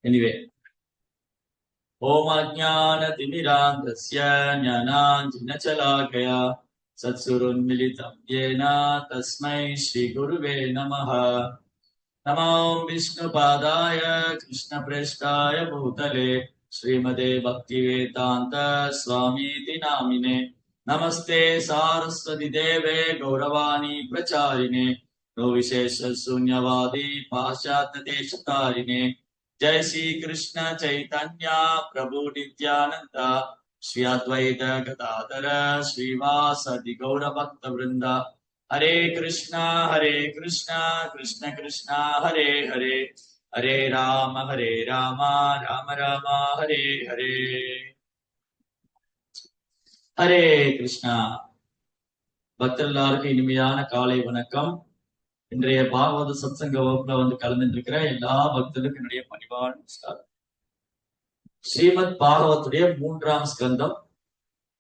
Anyway ओम अज्ञानतिमिरान्धस्य ज्ञानाञ्जनशलाकया सत्सुरोन्मिलितं येन तस्मै श्रीगुरुवे नमः। नमो विष्णुपादाय कृष्णप्रेष्ठाय भूतले श्रीमते भक्तिवेदान्त स्वामीति नामिने। नमस्ते सारस्वती देवे गौरवाणी प्रचारिणे निर्विशेष शून्यवादी पाश्चात्य देशतारिणे। जय श्री कृष्ण चैतन्य प्रभु नित्यानंद श्री अद्वैत गदाधर श्रीवासदि गौर भक्त वृंद। हरे कृष्णा कृष्ण कृष्णा हरे हरे, हरे राम राम राम हरे हरे। हरे कृष्णा பக்தர்களுக்கு இனிமையான காலை வணக்கம். இன்றைய பாகவத சத்சங்க வகுப்புல கலந்துருக்கிற எல்லா பக்தர்களுக்கும் என்னுடைய பணிவான நமஸ்காரம். ஸ்ரீமத் பாகவத்துடைய 3ஆம் ஸ்கந்தம்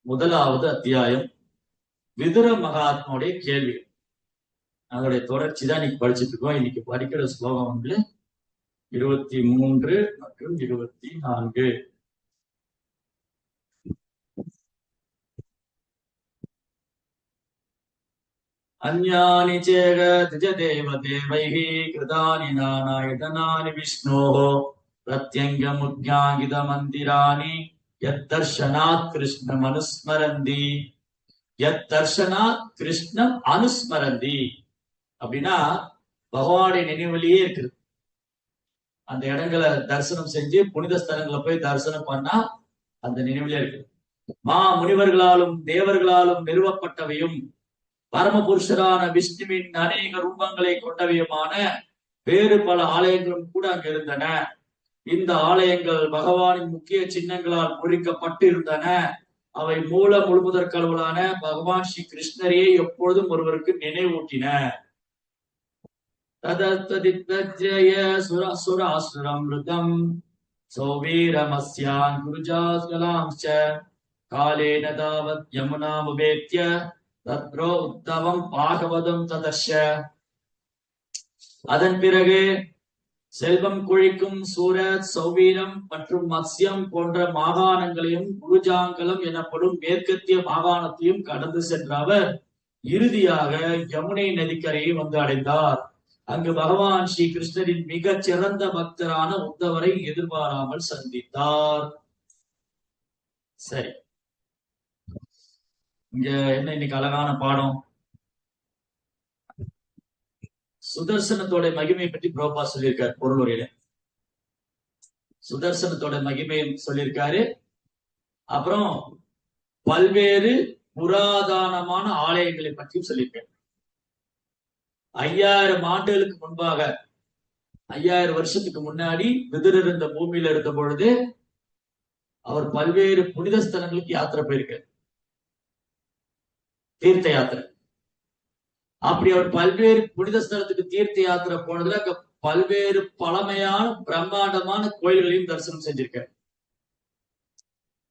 1வது அத்தியாயம் விதுர மகாத்மாவுடைய கேள்வி. அதோடைய தொடர்ச்சி தான் இன்னைக்கு படிச்சுட்டு இருக்கோம். இன்னைக்கு படிக்கிற ஸ்லோகம் 23 மற்றும் 24. अन्यानि चेग द्विजदेव देवैः कृतानि नानायतनानि विष्णोः प्रत्यङ्गमुज्ञागितमन्दिराणि यद्दर्शनात् कृष्णम् अनुस्मरन्ति, यद्दर्शनात् कृष्णम् अनुस्मरन्ति அப்படின்னா பகவானுடைய நினைவுலயே இருக்குது. அந்த இடங்களை தரிசனம் செஞ்சு புனித ஸ்தலங்களை போய் தரிசனம் பண்ணா அந்த நினைவுலயே இருக்கு. மா முனிவர்களாலும் தேவர்களாலும் நிறுவப்பட்டவையும் பரமபுருஷரான விஷ்ணுவின் அநேக ரூபங்களை கொண்டவையுமான வேறு பல ஆலயங்களும் கூட அங்க இருந்தன. இந்த ஆலயங்கள் பகவானின் முக்கிய சின்னங்களால் பொறிக்கப்பட்டு இருந்தன. அவை மூல முழுமுதற் கடவுளான பகவான் ஸ்ரீ கிருஷ்ணரையே எப்பொழுதும் ஒருவருக்கு நினைவூட்டின. ததத்வதித்வஜ்ரய சுராசுரம்ருதம் சௌவீரமஸ்யான் குருஜாஸ்கலாம்ச்ச காலேன தாவத் யமுனாமுபேத்ய தத்ரோ உத்தவம் பாகவதம் ததர்ஷ. அதன் பிறகு செல்வம் கொழிக்கும் சூரத், சௌவீரம் மற்றும் மத்ஸ்யம் போன்ற மாகாணங்களையும் குருஜாங்கலம் எனப்படும் மேற்கத்திய மாகாணத்தையும் கடந்து சென்ற அவர் இறுதியாக யமுனை நதிக்கரையை அடைந்தார். அங்கு பகவான் ஸ்ரீ கிருஷ்ணரின் மிக சிறந்த பக்தரான உத்தவரை எதிர்பாராமல் சந்தித்தார். சரி, இங்க என்ன இன்னைக்கு அழகான பாடம். சுதர்சனத்தோட மகிமையை பற்றி பிரபா சொல்லியிருக்காரு. பொருளுரையில சுதர்சனத்தோட மகிமையை சொல்லியிருக்காரு. அப்புறம் பல்வேறு புராதனமான ஆலயங்களை பற்றியும் சொல்லியிருக்காரு. 5000 ஆண்டுகளுக்கு முன்பாக, 5000 வருஷத்துக்கு முன்னாடி விதுரர் இந்த பூமியில இருந்த பொழுது அவர் பல்வேறு புனித ஸ்தலங்களுக்கு யாத்திரை போயிருக்காரு, தீர்த்த யாத்திரை. அப்படி அவர் பல்வேறு புனித ஸ்தலத்துக்கு தீர்த்த யாத்திரை போனதுல அங்க பல்வேறு பழமையான பிரம்மாண்டமான கோயில்களையும் தரிசனம் செஞ்சிருக்காரு.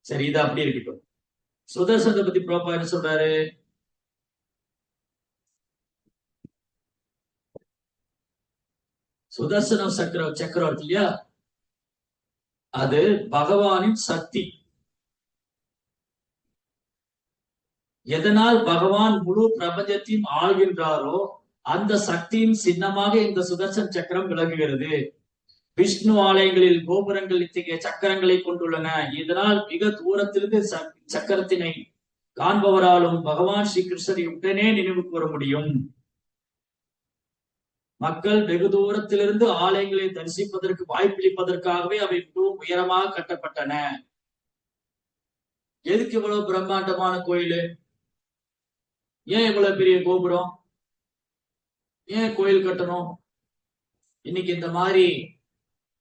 சரி, இது அப்படி இருக்கட்டும். சுதர்சனத்தை பத்தி பிரபா என்ன சொல்றாரு? சுதர்சன சக்கரவர்த்தி இல்லையா, அது பகவானின் சக்தி. எதனால் பகவான் முழு பிரபஞ்சத்தையும் ஆள்கின்றாரோ அந்த சக்தியின் சின்னமாக இந்த சுதர்சன சக்கரம் விளங்குகிறது. விஷ்ணு ஆலயங்களில் கோபுரங்கள் இத்தகைய சக்கரங்களை கொண்டுள்ளன. இதனால் மிக தூரத்திலிருந்து சக்கரத்தினை காண்பவராலும் பகவான் ஸ்ரீ கிருஷ்ணரை உடனே நினைவு கூற முடியும். மக்கள் வெகு தூரத்திலிருந்து ஆலயங்களை தரிசிப்பதற்கு வாய்ப்பளிப்பதற்காகவே அவை மிகவும் உயரமாக கட்டப்பட்டன. எதுக்கு இவ்வளவு பிரம்மாண்டமான கோயில்? ஏன் இவ்வளவு பெரிய கோபுரம்? ஏன் கோயில் கட்டணும்? இன்னைக்கு இந்த மாதிரி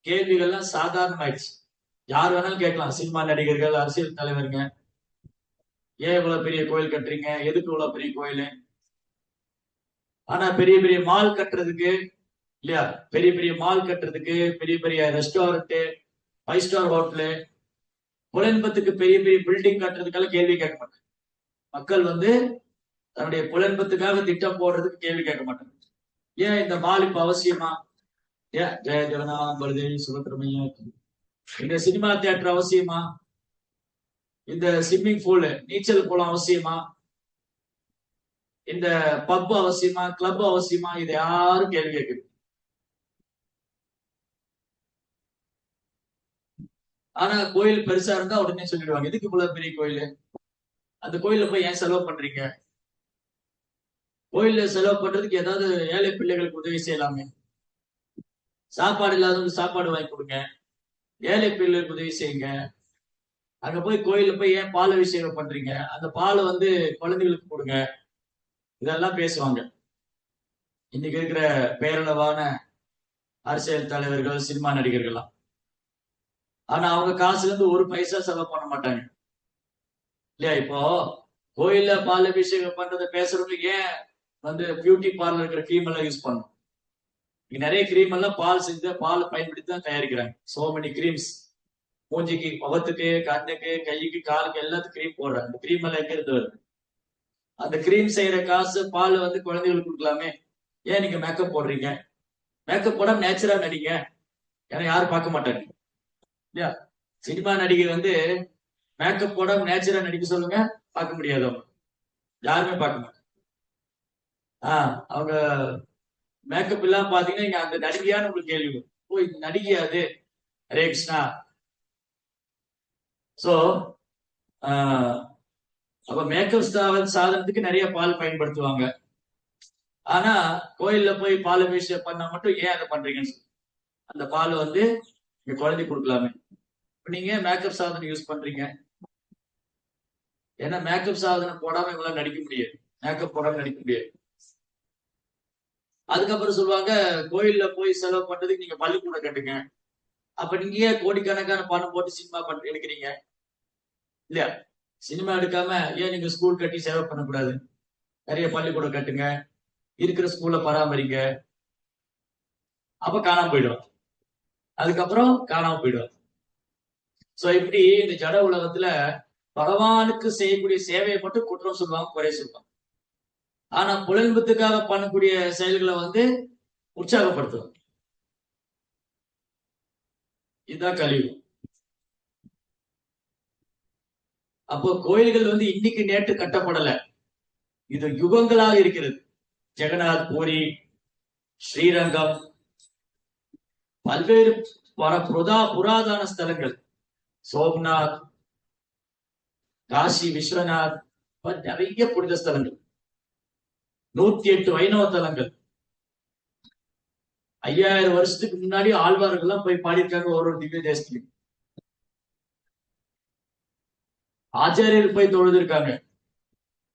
கேள்விகள்லாம் சாதாரணமாயிடுச்சு. யார் வேணாலும் கேட்கலாம். சினிமா நடிகர்கள், அரசியல் தலைவருங்க, ஏன் இவ்வளவு பெரிய கோயில் கட்டுறீங்க, எதுக்கு இவ்வளவு பெரிய கோயில்? ஆனா பெரிய பெரிய மால் கட்டுறதுக்கு இல்லையா, பெரிய பெரிய மால் கட்டுறதுக்கு, பெரிய பெரிய ரெஸ்டாரண்ட், 5 ஸ்டார் ஹோட்டலு, புலன்பத்துக்கு பெரிய பெரிய பில்டிங் கட்டுறதுக்கெல்லாம் கேள்வி கேட்க மாட்டாங்க. மக்கள் தன்னுடைய புலன்பத்துக்காக திட்டம் போடுறதுக்கு கேள்வி கேட்க மாட்டாங்க. ஏன் இந்த மால் இப்ப அவசியமா? ஏன் ஜெய ஜெகநாத் பலதேவி சுபத்திரமையா இந்த சினிமா தியேட்டர் அவசியமா? இந்த ஸ்விம்மிங் பூல் நீச்சல் குளம் அவசியமா? இந்த பப் அவசியமா? கிளப் அவசியமா? இது யாரும் கேள்வி கேட்குது. ஆனா கோயில் பெருசா இருந்தா உடனே சொல்லிடுவாங்க, எதுக்கு இவ்வளவு பெரிய கோயில், அந்த கோயில போய் ஏன் செலவு பண்றீங்க? கோயில்ல செலவு பண்றதுக்கு ஏதாவது ஏழை பிள்ளைகளுக்கு உதவி செய்யலாமே. சாப்பாடு இல்லாதவங்களுக்கு சாப்பாடு வாங்கி கொடுங்க, ஏழை பிள்ளைகளுக்கு உதவி செய்யுங்க. அங்க போய் கோயில்ல போய் ஏன் பால் அபிஷேகம் பண்றீங்க, அந்த பாலை குழந்தைகளுக்கு கொடுங்க. இதெல்லாம் பேசுவாங்க இன்னைக்கு இருக்கிற பேரளவான அரசியல் தலைவர்கள், சினிமா நடிகர்கள்லாம். ஆனா அவங்க காசுல இருந்து ஒரு பைசா செலவு பண்ண மாட்டாங்க இல்லையா? இப்போ கோயில்ல பால் அபிஷேகம் பண்றதை பேசுறவங்க ஏன் பியூட்டி பார்லர் இருக்கிற கிரீம் எல்லாம் யூஸ் பண்ணும்? இங்க நிறைய கிரீம் எல்லாம் பால் செஞ்ச பால் பயன்படுத்தி தான் தயாரிக்கிறாங்க. So many creams. மூஞ்சிக்கு, முகத்துக்கு, கண்ணுக்கு, கைக்கு, காலுக்கு எல்லாத்துக்கும் கிரீம் போடுறாங்க. அந்த கிரீம் எல்லாம் எங்க இருந்து வருது? அந்த கிரீம் செய்யற காசு பால் குழந்தைகளுக்கு கொடுக்கலாமே. ஏன் நீங்க மேக்கப் போடுறீங்க? மேக்கப் போட நேச்சுரா நடிங்க, ஏன்னா யாரும் பார்க்க மாட்டாங்க இல்லையா? சினிமா நடிகை மேக்கப் போட நேச்சுரா நடிக்க சொல்லுங்க, பார்க்க முடியாது, அவங்க யாருமே பார்க்க மாட்டாங்க. அவங்க மேக்கப் இல்லாம பாத்தீங்கன்னா இங்க அந்த நடிகையான்னு உங்களுக்கு கேள்வி வரும். ஓ, இது நடிகையா அது? ஹரே கிருஷ்ணா. சோ அப்ப மேக்கப் சாதனத்துக்கு நிறைய பால் பயன்படுத்துவாங்க. ஆனா கோயில்ல போய் பால் அபிஷேகம் பண்ணா மட்டும் ஏன் அதை பண்றீங்கன்னு அந்த பால் இங்க குழந்தை கொடுக்கலாமே. இப்ப நீங்க மேக்கப் சாதனம் யூஸ் பண்றீங்க, ஏன்னா மேக்கப் சாதனம் போடாம இவங்களாம் நடிக்க முடியாது, மேக்கப் போடாம நடிக்க முடியாது. அதுக்கப்புறம் சொல்லுவாங்க, கோயில்ல போய் செலவு பண்றதுக்கு நீங்க பள்ளிக்கூடம் கட்டுங்க. அப்ப நீங்க ஏன் கோடிக்கணக்கான பணம் போட்டு சினிமா எடுக்கிறீங்க இல்லையா? சினிமா எடுக்காம ஏன் நீங்க ஸ்கூல் கட்டி சேவை பண்ணக்கூடாது? நிறைய பள்ளிக்கூடம் கட்டுங்க, இருக்கிற ஸ்கூல்ல பராமரிங்க. அப்ப காணாம போயிடும், அதுக்கப்புறம் காணாம போயிடும். சோ இப்படி இந்த ஜட உலகத்துல பகவானுக்கு செய்யக்கூடிய சேவையை மட்டும் குற்றம் சொல்லுவாங்க, குறை சொல்லுவாங்க. ஆனா புலன்பத்துக்காக பண்ணக்கூடிய செயல்களை உற்சாகப்படுத்துவாங்க. இதுதான் கழிவு. அப்போ கோயில்கள் இன்னைக்கு நேற்று கட்டப்படல, இது யுகங்களாக இருக்கிறது. ஜெகநாத் பூரி, ஸ்ரீரங்கம், பல்வேறு புராதன ஸ்தலங்கள், சோம்நாத், காசி விஸ்வநாத், நிறைய புனித ஸ்தலங்கள், 108 வைணவ தலங்கள். 5000 வருஷத்துக்கு முன்னாடி ஆழ்வார்கள் போய் பாடியிருக்காங்க ஒரு திவ்ய தேசத்துக்கு. ஆச்சாரியர்கள் போய் தொழுதிருக்காங்க.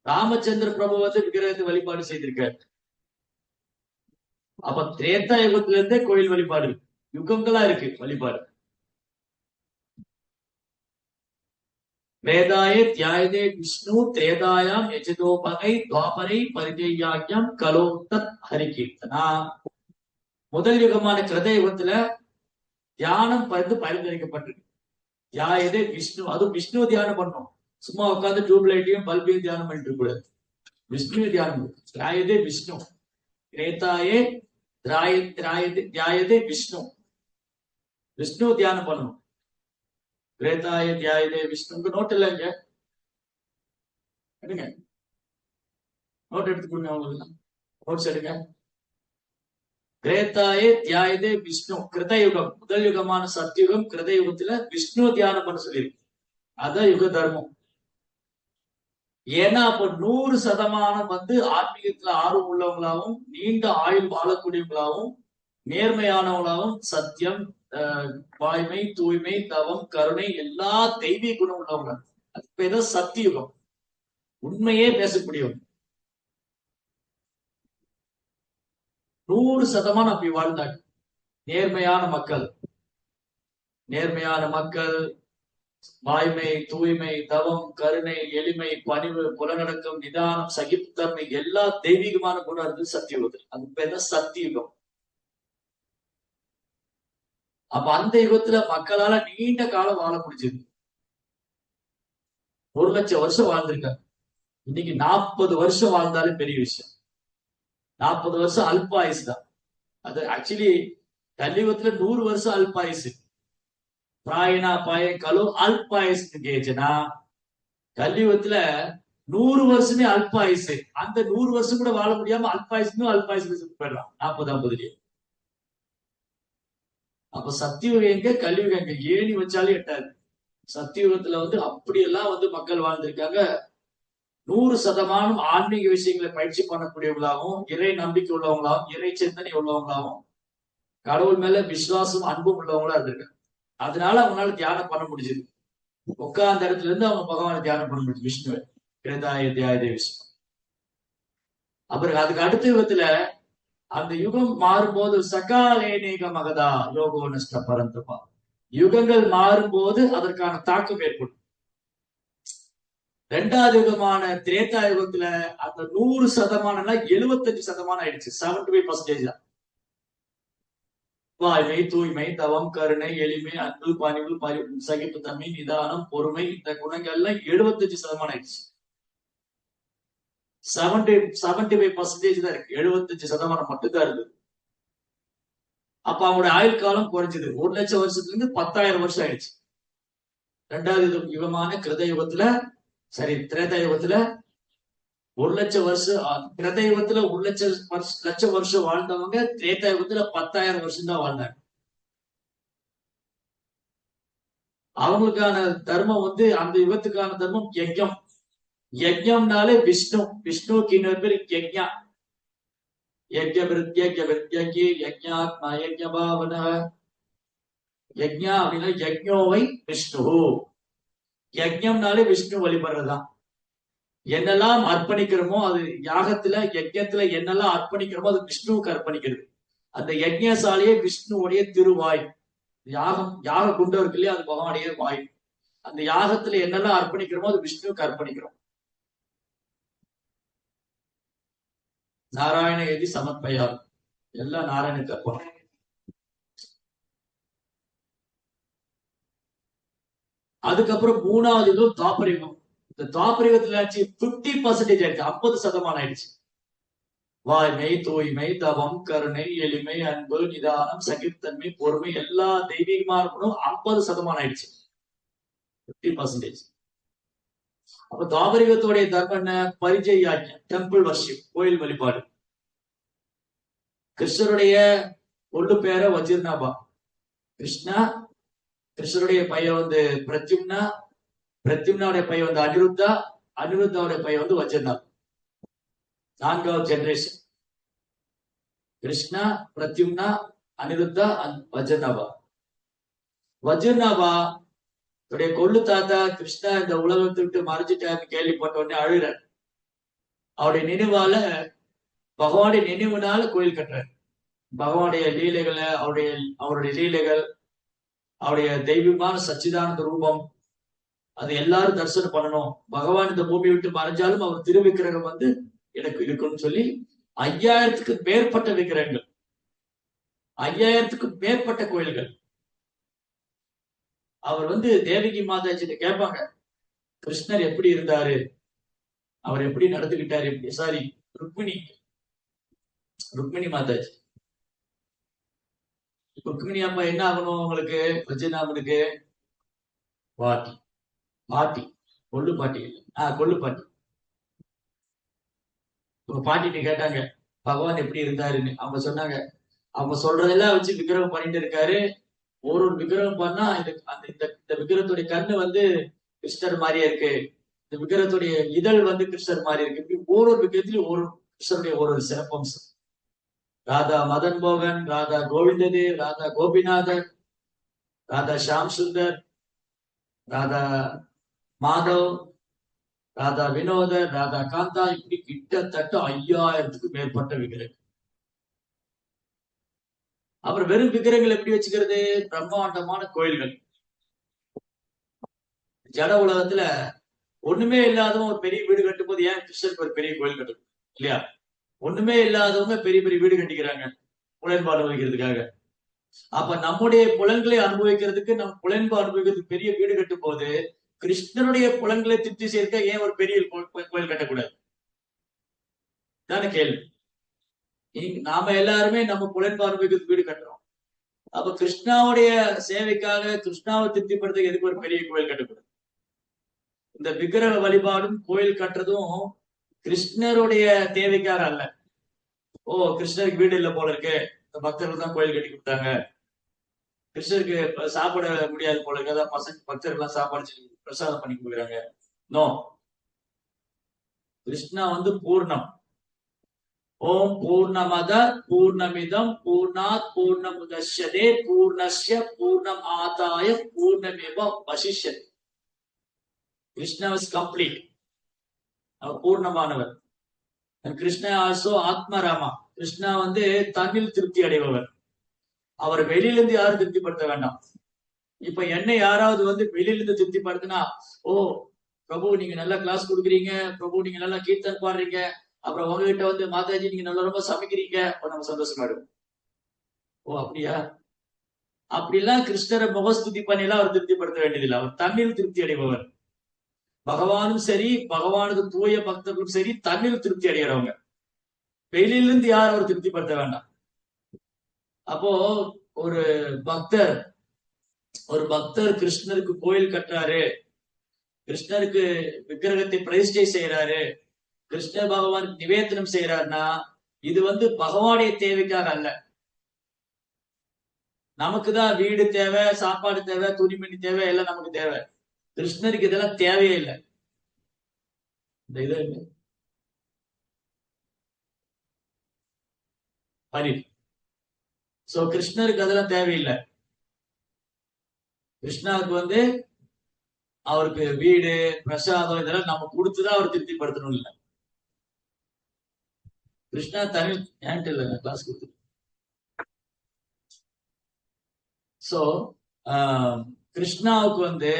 ராமச்சந்திர பிரபு விக்கிரகத்தை வழிபாடு செய்திருக்காரு. அப்ப திரேதா யுகத்துல இருந்தே கோயில் வழிபாடு யுகங்களா இருக்கு வழிபாடு. வேதாயே தியாயதே விஷ்ணு திரேதாயாம் யஜதோபகை துவாபரை பரிஜயாக்கியம் கலோ தத் ஹரிகீர்த்தனா. முதல் யுகமான கிருத யுகத்துல தியானம் பரிந்துரைக்கப்பட்டிருக்கு. தியாயதே விஷ்ணு, அதுவும் விஷ்ணு தியானம் பண்ணும். சும்மா உட்காந்து டியூப் லைட்டையும் பல்பையும் தியானம் பண்ணிட்டு கூடாது, விஷ்ணு தியானம். தியாயதே விஷ்ணு, திரேதாயே தியாயதே விஷ்ணு, விஷ்ணு தியானம் பண்ணணும். திரேதாய தியாயதே விஷ்ணுக்கு நோட் இல்லைங்க, எடுங்க நோட் எடுத்து கொடுங்க, அவங்களுக்கு நோட்ஸ் எடுங்க. திரேதாயே தியாயதே விஷ்ணு, கிருதயுகம் முதல் யுகமான சத்யுகம், கிருதயுகத்துல விஷ்ணு தியானம் பண்ண சொல்லியிருக்கு. அதான் யுக தர்மம். ஏன்னா அப்ப 100% ஆன்மீகத்துல ஆர்வம் உள்ளவங்களாவும், நீண்ட ஆயுள் வாழக்கூடியவங்களாவும், நேர்மையானவங்களாவும், சத்தியம், வாய்மை, தூய்மை, தவம், கருணை, எல்லா தெய்வீக குணம் உள்ளவங்க. அது பேர் சத்தியுகம், உண்மையே பேசக்கூடியவங்க. 100% அப்படி வாழ்ந்தாங்க. நேர்மையான மக்கள், நேர்மையான மக்கள், வாய்மை, தூய்மை, தவம், கருணை, எளிமை, பணிவு, புலனடக்கம், நிதானம், சகிப்புத்தன்மை, எல்லா தெய்வீகமான குணம் இருந்து சத்தியுகத்தில். அது பேர் தான் சத்தியுகம். அப்ப அந்த யுகத்துல மக்களால நீண்ட காலம் வாழ முடிஞ்சது. 1,00,000 வருஷம் வாழ்ந்திருக்காங்க. இன்னைக்கு 40 வருஷம் வாழ்ந்தாலும் பெரிய விஷயம். 40 வருஷம் அல்பாயுசு தான். அது ஆக்சுவலி கலியுகத்துல 100 வருஷம் அல்பாயுசு. பிராயணா பாயக்காலு அல்பாயுசு கேச்சுனா கலியுகத்துல 100 வருஷமே அல்பாயுசு. அந்த 100 வருஷம் கூட வாழ முடியாம அல்பாயுசு போயிடலாம் 40-50. அப்ப சத்தியுகம் எங்க, கலியுகம் எங்க? ஏணி வச்சாலே எட்டாது. சத்தியுகத்துல அப்படியெல்லாம் மக்கள் வாழ்ந்திருக்காங்க. 100% ஆன்மீக விஷயங்களை பயிற்சி பண்ணக்கூடியவங்களாகவும், இறை நம்பிக்கை உள்ளவங்களாகவும், இறை சிந்தனை உள்ளவங்களாகவும், கடவுள் மேல விசுவாசம் அன்பும் உள்ளவங்களா இருந்திருக்காங்க. அதனால அவங்களால தியானம் பண்ண முடிஞ்சது. உட்கார்ந்த இடத்துல இருந்து அவங்க பகவானை தியானம் பண்ண முடியும். விஷ்ணுவை தியாயதே விஷ்ணு. அப்புறம் அதுக்கு அடுத்த யுகத்துல அந்த யுகம் மாறும்போது சகாலேனேக மகதா யோகோ நஷ்ட பரந்தபா, யுகங்கள் மாறும்போது அதற்கான தாக்கம் ஏற்படும். 2வது யுகமான திரேதா யுகத்துல அந்த 100% 75% ஆயிடுச்சு. 75% தான். வாய்மை, தூய்மை, தவம், கருணை, எளிமை, அன்பு, பணிவு, சகிப்புத்தன்மை, நிதானம், பொறுமை, இந்த குணங்கள்லாம் 75% ஆயிடுச்சு. 75% தான் இருக்கு. 75% மட்டும்தான் இருக்கு. அப்ப அவங்களுடைய ஆயுள் காலம் குறைஞ்சது. 1 லட்சம் வருஷத்துல இருந்து 10,000 வருஷம் ஆயிடுச்சு. 2வது யுகமான கிருத யுகத்துல, சரி திரேதா யுகத்துல 1 லட்சம் வருஷம், கிருத யுகத்துல 1 லட்சம் வருஷம் வாழ்ந்தவங்க திரேதா யுகத்துல 10,000 வருஷம் தான் வாழ்ந்தாங்க. அவங்களுக்கான தர்மம் அந்த யுகத்துக்கான தர்மம் யஜ்யம். யஜ்யம்னாலே விஷ்ணு. விஷ்ணுக்கு இன்னொரு பேர் யஜ்யா. யஜ்யா அப்படின்னா யஜ்யோவை விஷ்ணு. யஜ்யம்னாலே விஷ்ணு வழிபடுறதுதான். என்னெல்லாம் அர்ப்பணிக்கிறோமோ அது யாகத்துல, யஜ்யத்துல என்னெல்லாம் அர்ப்பணிக்கிறோமோ அது விஷ்ணுவுக்கு அர்ப்பணிக்கிறது. அந்த யஜ்யசாலையே விஷ்ணுவுடைய திருவாய். யாக குண்டம் இருக்கு இல்லையா, அது பகவானுடைய வாய். அந்த யாகத்துல என்னெல்லாம் அர்ப்பணிக்கிறோமோ அது விஷ்ணுவுக்கு அர்ப்பணிக்கிறோம். நாராயண எதி சமர்ப்பயார், எல்லாம் நாராயணுக்கு அர்ப்பணம். அதுக்கப்புறம் 3வது யுகம் துவாபரயுகம். இந்த துவாபரயுகத்துல ஆச்சு 50% ஆயிடுச்சு. 50% ஆயிடுச்சு. வாய்மை, தூய்மை, தவம், கருணை, எளிமை, அன்பு, நிதானம், சகித்தன்மை, பொறுமை, எல்லா தெய்வீகமான குணம் 50% ஆயிடுச்சு. 50%. அப்ப துவாபரயுகத்துடைய தர்மம் என்ன? பரிஜயாக்கியம், டெம்பிள் வர்ஷிப், கோயில் வழிபாடு. கிருஷ்ணருடைய ஒன்று பேர வஜிர்னாபா. கிருஷ்ணருடைய பையன் பிரத்யும்னா, பிரத்யும்னாவுடைய பையன் அனிருத்தா, அனிருத்தாவுடைய பையன் வஜிர்னாபா. 4வது ஜெனரேஷன். கிருஷ்ணா, பிரத்யும்னா, அனிருத்தா, வஜிர்னாபா. வஜிர்னாபா கொள்ளு தாத்தா கிருஷ்ணா இந்த உலகத்தை விட்டு மறைஞ்சிட்டாருன்னு கேள்விப்பட்ட உடனே அழுகிறார். அவருடைய நினைவால, பகவானுடைய நினைவுனால கோயில் கட்டுறாரு. பகவானுடைய லீலைகளை, அவருடைய லீலைகள், அவருடைய தெய்வீகமான சச்சிதானந்த ரூபம், அது எல்லாரும் தரிசனம் பண்ணணும். பகவான் இந்த பூமியை விட்டு மறைஞ்சாலும் அவர் திருவிக்கிரகம் எனக்கு இருக்குன்னு சொல்லி 5000க்கு மேற்பட்ட விக்கிரகங்கள், 5000க்கு மேற்பட்ட கோயில்கள். அவர் தேவகி மாதாஜிட்ட கேட்பாங்க, கிருஷ்ணர் எப்படி இருந்தாரு, அவர் எப்படி நடந்துகிட்டாரு, எப்படி சாரி ருக்மிணி மாதாஜி. ருக்மிணி அம்மா என்ன ஆகணும் உங்களுக்கு? வஜ்ரநாபனுக்கு பாட்டி. பாட்டி, கொள்ளு பாட்டி இல்லை, கொள்ளு பாட்டி. பாட்டிட்டு கேட்டாங்க பகவான் எப்படி இருந்தாருன்னு. அவங்க சொன்னாங்க, அவங்க சொல்றதெல்லாம் வச்சு விக்கிரகம் பண்ணிட்டு இருக்காரு. ஒரு விக்கிரகம் பண்ணா இந்த விக்கிரகத்துடைய கண்ணு கிருஷ்ணர் மாதிரியே இருக்கு, இந்த விக்கிரகத்துடைய இதழ் கிருஷ்ணர் மாதிரி இருக்கு. இப்படி ஒரு விக்கிரகத்திலும் ஒரு கிருஷ்ணருடைய ஒரு சிறப்பம்சம். ராதா மதன் மோகன், ராதா கோவிந்ததேவ், ராதா கோபிநாதர், ராதா ஷாம் சுந்தர், ராதா மாதவ், ராதா வினோதர், ராதா காந்தா, இப்படி கிட்டத்தட்ட 5000க்கு மேற்பட்ட விக்கிரகம். அப்புறம் வெறும் விக்கிரகங்கள் எப்படி வச்சுக்கிறது? பிரம்மாண்டமான கோயில்கள். ஜட உலகத்துல ஒண்ணுமே இல்லாதவங்க ஒரு பெரிய வீடு கட்டும் போது ஏன் கிருஷ்ணருக்கு ஒரு பெரிய கோயில் கட்டணும் இல்லையா? ஒண்ணுமே இல்லாதவங்க பெரிய பெரிய வீடு கட்டிக்கிறாங்க புலன்பாடு அனுபவிக்கிறதுக்காக. அப்ப நம்முடைய புலன்களை அனுபவிக்கிறதுக்கு, நம்ம புலன்பு அனுபவிக்கிறதுக்கு பெரிய வீடு கட்டும் போது கிருஷ்ணனுடைய புலன்களை திருப்தி சேர்க்க ஏன் ஒரு பெரிய கோயில் கட்டக்கூடாது தானே கேள்வி. நாம எல்லாருமே நம்ம புலன்பு அனுபவிக்கிறதுக்கு வீடு கட்டுறோம். அப்ப கிருஷ்ணாவுடைய சேவைக்காக கிருஷ்ணாவை திருப்திப்படுத்த எதுக்கு ஒரு பெரிய கோயில் கட்டக்கூடாது? இந்த விக்கிரக வழிபாடும் கோயில் கட்டுறதும் கிருஷ்ணருடைய தேவைக்காக அல்ல. ஓ, கிருஷ்ணருக்கு வீடு இல்லை போல இருக்கு, பக்தர்கள் தான் கோயில் கட்டி கொடுத்தாங்க, கிருஷ்ணருக்கு சாப்பிட முடியாது போல இருக்கு, அதான் பசங்க பக்தர்கள் எல்லாம் சாப்பாடு பிரசாதம் பண்ணி கொடுக்குறாங்க. நோ, கிருஷ்ணா பூர்ணம். ஓம் பூர்ணமத பூர்ணமிதம் பூர்ணாத் பூர்ணமுதஷ்யதே பூர்ணஸ்ய பூர்ணம் ஆதாய பூர்ணமேவ வசிஷ்யதே. கிருஷ்ணா இஸ் கம்ப்ளீட், அவர் பூர்ணமானவர். கிருஷ்ணா ஆல்சோ ஆத்மராமா. கிருஷ்ணா தன்னில் திருப்தி அடைபவர். அவர் வெளியிலிருந்து யாரும் திருப்திப்படுத்த வேண்டாம். இப்ப என்னை யாராவது வெளியிலிருந்து திருப்திப்படுத்தினா, ஓ பிரபு நீங்க நல்லா கிளாஸ் கொடுக்குறீங்க, பிரபு நீங்க நல்லா கீர்த்தன் பாடுறீங்க, அப்புறம் உங்ககிட்ட மாதாஜி நீங்க நல்லா ரொம்ப சமைக்கிறீங்க, நம்ம சந்தோஷமாயிடும். ஓ அப்படியா? அப்படிலாம் கிருஷ்ணரை முகஸ்துதி பண்ணிலாம் அவர் திருப்திப்படுத்த வேண்டியதில்லை. அவர் தண்ணில் திருப்தி அடைபவர். பகவானும் சரி, பகவானுக்கு தூய பக்தர்களும் சரி, தண்ணில் திருப்தி அடைகிறவங்க. வெளியிலிருந்து யாரும் அவர் திருப்திப்படுத்த வேண்டாம். அப்போ ஒரு பக்தர் கிருஷ்ணருக்கு கோயில் கட்டுறாரு, கிருஷ்ணருக்கு விக்கிரகத்தை பிரதிஷ்டை செய்யறாரு, கிருஷ்ண பகவானுக்கு நிவேதனம் செய்யறாருன்னா இது பகவானுடைய தேவைக்காக அல்ல. நமக்குதான் வீடு தேவை, சாப்பாடு தேவை, துணிமணி தேவை, எல்லாம் நமக்கு தேவை. கிருஷ்ணருக்கு இதெல்லாம் தேவையே இல்லை. இந்த இது சோ கிருஷ்ணருக்கு அதெல்லாம் தேவையில்லை. கிருஷ்ணாவுக்கு அவருக்கு வீடு பிரசாதம் இதெல்லாம் நம்ம கொடுத்துதான் அவர் திருப்திப்படுத்தணும் இல்லை. கிருஷ்ணா தமிழ் ஏன்ட்டு இல்லை கிளாஸ் கொடுத்து. சோ கிருஷ்ணாவுக்கு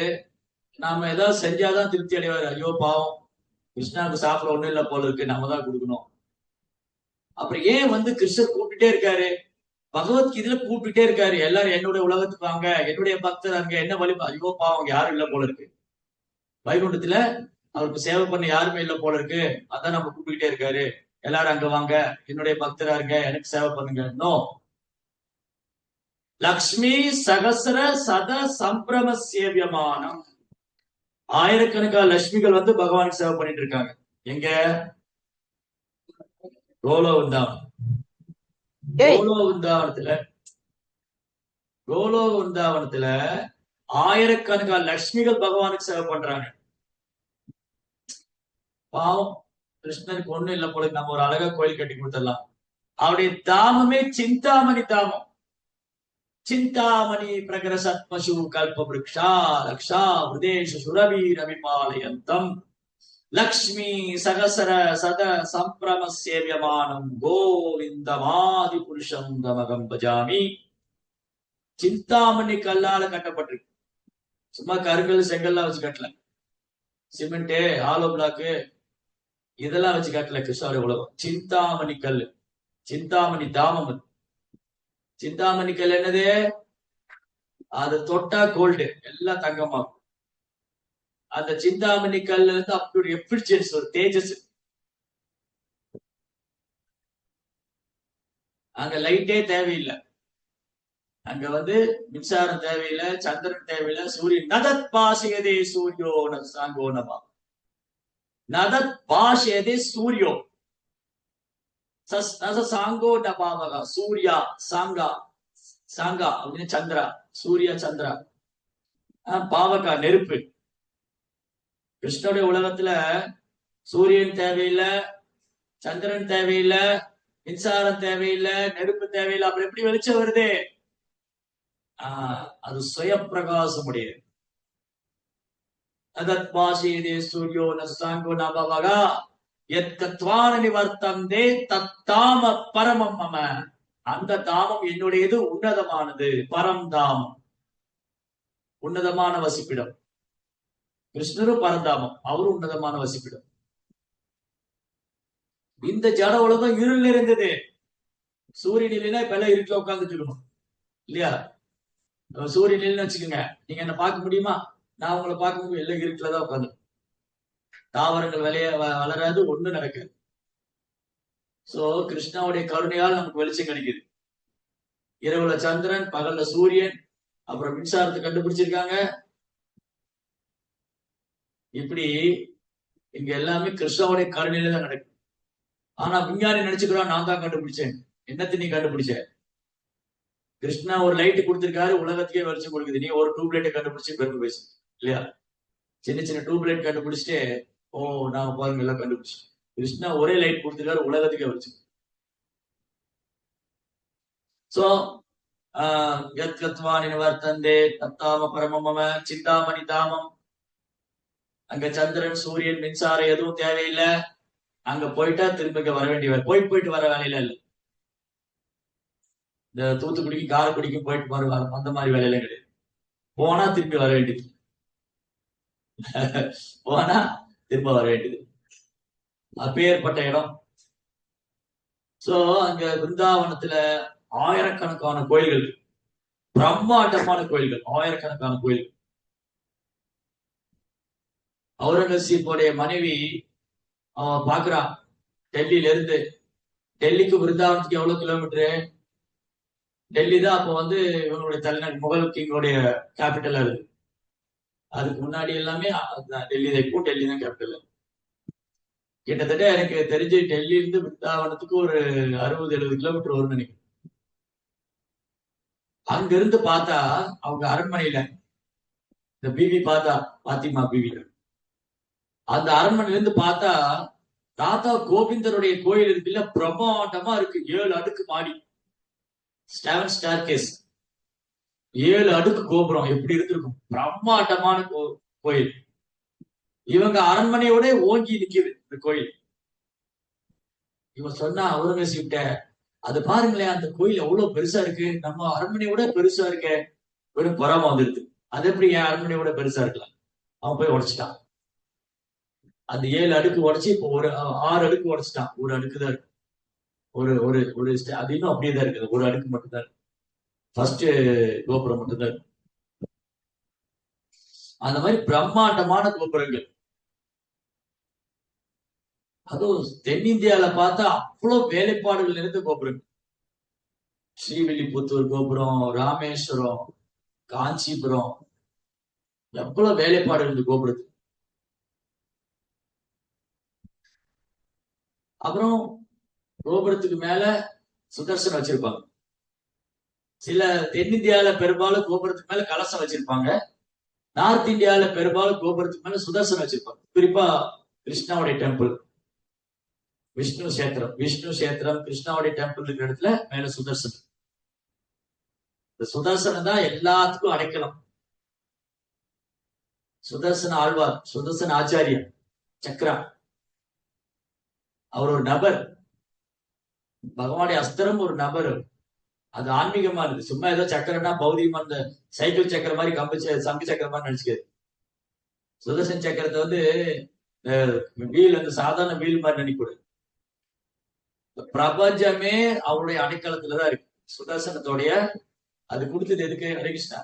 நாம ஏதாவது செஞ்சாதான் திருப்தி அடைவார். ஐயோ பாவம், கிருஷ்ணாவுக்கு சாப்பிட ஒண்ணும் இல்லை போல இருக்கு, நம்ம தான் கொடுக்கணும். அப்புறம் ஏன் கிருஷ்ணர் கூப்பிட்டுட்டே இருக்காரு? பகவத்கீதையில கூப்பிட்டுட்டே இருக்காரு, எல்லாரும் என்னுடைய உலகத்துக்கு வாங்க, என்னுடைய பக்தர் அங்க என்ன வழி. ஐயோ பாவம், யாரும் இல்லை போல இருக்கு, வைகுண்டத்துல அவருக்கு சேவை பண்ண யாருமே இல்லை போல இருக்கு, அதான் நம்ம கூப்பிட்டுட்டே இருக்காரு, எல்லாரும் அங்க வாங்க, என்னுடைய பக்தரா இருங்க, எனக்கு சேவை பண்ணுங்க. நோ, லக்ஷ்மி சகசர சத சம்பிரம சேவியமானம். ஆயிரக்கணக்கான லட்சுமிகள் பகவானுக்கு சேவை பண்ணிட்டு இருக்காங்க. எங்க? கோலோ விருந்தாவனத்துல ஆயிரக்கணக்கான லட்சுமிகள் பகவானுக்கு சேவை பண்றாங்க. பாவம், கிருஷ்ணருக்கு ஒண்ணும் இல்லை போல, நம்ம ஒரு அழகா கோயில் கட்டி கொடுத்துடலாம். அவருடைய தாமமே சிந்தாமணி தாமம். சிந்தாமணி பிரகரசத் பசு கல்ப விருக்ஷா ரக்ஷா விருதேஷ சுரவீர் அபிபாலயந்தம் லக்ஷ்மி சகசர சத சம்பிரம சேவியமானம் கோவிந்தமாதி புருஷம் தமகம் பஜாமி. சிந்தாமணி கல்லால கட்டப்பட்டிருக்கு. சும்மா கருங்கல் செங்கல்லாம் வச்சு கட்டல, சிமெண்ட் ஆலோ பிளாக்கு இதெல்லாம் வச்சு கட்டல கிருஷ்ணாவுடைய உலகம். சிந்தாமணி கல், சிந்தாமணி தாமம். சிந்தாமணி கல் என்னது? அது தொட்டா கோல்டு, எல்லாம் தங்கமாகும். அந்த சிந்தாமணி கல்ல அப்படி ஒரு எஃபிஷியன்ஸ், ஒரு தேஜஸ். அங்க லைட்டே தேவையில்லை, அங்க மின்சாரம் தேவையில்லை, சந்திரன் தேவையில்லை, சூரியன். நதத் பாசியதே சூரியோ சாங்கோ நமா. நதத் பாசியதே சூரியோ சாங்கோ நபாவகா. சூர்யா சாங்கா, சாங்கா அப்படின்னு சந்திரா, சூர்யா சந்திரா. பாவகா நெருப்பு. கிருஷ்ணனுடைய உலகத்துல சூரியன் தேவையில்லை, சந்திரன் தேவையில்லை, மின்சாரம் தேவையில்லை, நெருப்பு தேவையில்லை. அப்புறம் எப்படி வெளிச்சம் வருது? அது சுய பிரகாசம் உடையது. அதத் பாஷேதே சூரியோ நசாங்கோ நபவகா எத்கத்வான நிவர்த்தந்தே தத்தாம பரமம் மம. அந்த தாமம் என்னுடையது, உன்னதமானது, பரம்தாமம், உன்னதமான வசிப்பிடம். கிருஷ்ணரும் பரந்தாமம், அவரும் உன்னதமான வசிப்பிடம். இந்த ஜட உலகம் இருள் நிறைந்தது. சூரியன் இல்லைன்னா இப்ப எல்லாம் இருட்டுல உட்கார்ந்துட்டு இருக்கணும் இல்லையா? சூரியன் இல்லைன்னு வச்சுக்கோங்க, நீங்க என்ன பார்க்க முடியுமா? நான் உங்களை பார்க்க முடியும், எல்லாம் இருட்டுலதான் உட்காந்து. தாவரங்கள் வளராது, ஒண்ணு நடக்குது. சோ கிருஷ்ணாவுடைய கருணையால் நமக்கு வெளிச்சம் கிடைக்குது. இரவுல சந்திரன், பகல்ல சூரியன், அப்புறம் மின்சாரத்தை கண்டுபிடிச்சிருக்காங்க. இப்படி இங்க எல்லாமே கிருஷ்ணாவுடைய கருணையில தான் நடக்கும். ஆனா விஞ்ஞானி நினைச்சுக்கிறான் நான் தான் கண்டுபிடிச்சேன். என்னத்தை நீ கண்டுபிடிச்ச? கிருஷ்ணா ஒரு லைட் கொடுத்திருக்காரு, உலகத்துக்கே வெளிச்சம் கொடுக்குது. நீ ஒரு டியூப் லைட்டை கண்டுபிடிச்சு பெருமை பேசு இல்லையா? சின்ன சின்ன டியூப் லைட் கண்டுபிடிச்சிட்டு ஓ நான் பாருங்க எல்லாம் கண்டுபிடிச்சு. கிருஷ்ணா ஒரே லைட் கொடுத்திருக்காரு, உலகத்துக்கே வெளிச்சம். சோ வர்த்தந்தே தத்தாம பரமம சிந்தாமணி தாமம். அங்க சந்திரன், சூரியன், மின்சாரம் எதுவும் தேவையில்லை. அங்க போயிட்டா திரும்ப இங்க வர வேண்டியவர். போயிட்டு வர வேலையில இல்ல. இந்த தூத்துக்குடிக்கு காரைக்குடிக்கும் போயிட்டு வருவாங்க, அந்த மாதிரி வேலையில கிடையாது. போனா திரும்பி வர வேண்டியது. போனா திரும்ப வர வேண்டியது. அப்பேற்பட்ட இடம். சோ அங்க பிருந்தாவனத்துல ஆயிரக்கணக்கான கோயில்கள், பிரம்மாண்டமான கோயில்கள், ஆயிரக்கணக்கான கோயில்கள். அவுரங்கசீப்புடைய மனைவி அவன் பாக்குறான், டெல்லியில இருந்து டெல்லிக்கு பிருந்தாவனத்துக்கு எவ்வளவு கிலோமீட்டரு? டெல்லி தான் அப்போ வந்து இவங்களுடைய தலைநகர், முகல் கிங்கோடைய கேபிட்டலா இருக்கு. அதுக்கு முன்னாடி எல்லாமே டெல்லி தான். இப்போ டெல்லி தான் கேபிட்டல். கிட்டத்தட்ட எனக்கு தெரிஞ்சு டெல்லி இருந்து பிருந்தாவனத்துக்கு ஒரு 60-70 கிலோமீட்டர் வரும்னு நினைக்கிறேன். அங்க இருந்து பார்த்தா அவங்க அரண்மனையில இந்த பிவி பார்த்தா, பாத்திமா பிவி, அந்த அரண்மனையில இருந்து பார்த்தா தாத்தா கோவிந்தருடைய கோயில் இருக்குல்ல, பிரம்மாண்டமா இருக்கு. 7 அடுக்கு மாடி, 7 ஸ்டேர்கேஸ், 7 அடுக்கு கோபுரம். எப்படி இருந்திருக்கும்? பிரம்மாண்டமான கோயில். இவங்க அரண்மனையோட ஓங்கி நிக்குது இந்த கோயில். இவன் சொன்னா அவுரங்கசீப்ட, அது பாருங்களேன் அந்த கோயில் எவ்வளவு பெருசா இருக்கு, நம்ம அரண்மனையோட பெருசா இருக்க. வெறும் பொறாம வந்துருது. அது எப்படி என் அரண்மனையோட பெருசா இருக்கலாம்? அவன் போய் உடைச்சிட்டான். அந்த 7 அடுக்கு உடைச்சு இப்போ ஒரு 6 அடுக்கு உடைச்சிட்டான். ஒரு அடுக்கு தான் இருக்கு. ஒரு ஒரு ஒரு அது இன்னும் அப்படியே தான் இருக்குது. ஒரு அடுக்கு மட்டும் தான் இருக்கு. ஃபர்ஸ்ட் கோபுரம் மட்டும் தான் இருக்கு. அந்த மாதிரி பிரம்மாண்டமான கோபுரங்கள். அதுவும் தென்னிந்தியால பார்த்தா அவ்வளவு வேலைப்பாடுகள் நிறைந்த கோபுரங்கள். ஸ்ரீவில்லிபுத்தூர் கோபுரம், ராமேஸ்வரம், காஞ்சிபுரம், எவ்வளவு வேலைப்பாடு இருந்து கோபுரத்து. அப்புறம் கோபுரத்துக்கு மேல சுதர்சனம் வச்சிருப்பாங்க. சில தென்னிந்தியால பெரும்பாலும் கோபுரத்துக்கு மேல கலசம் வச்சிருப்பாங்க. நார்த் இந்தியால பெரும்பாலும் கோபுரத்துக்கு மேல சுதர்சனம் வச்சிருப்பாங்க. குறிப்பா கிருஷ்ணாவுடைய டெம்பிள், விஷ்ணு சேத்திரம், கிருஷ்ணாவுடைய டெம்பிள் இருக்கிற இடத்துல மேல சுதர்சனம். இந்த சுதர்சனம் தான் எல்லாத்துக்கும் அடைக்கலாம். சுதர்சன ஆழ்வார், சுதர்சன ஆச்சாரியர், சக்ரா, அவர் ஒரு நபர். பகவானுடைய அஸ்திரம் ஒரு நபர். அது ஆன்மீகமா இருக்கு. சும்மா ஏதோ சக்கரம்னா பௌதிகமா இந்த சைக்கிள் சக்கர மாதிரி, சங்கு சக்கர மாதிரி நினைச்சுக்காது. சுதர்சன் சக்கரத்தை வந்து வீல், அந்த சாதாரண வீல் மாதிரி நினைக்கூடாது. பிரபஞ்சமே அவருடைய அடைக்கலத்துலதான் இருக்கு. சுதர்சனத்தோடைய அது கொடுத்தது எதுக்கு? ஹரிகிருஷ்ணா.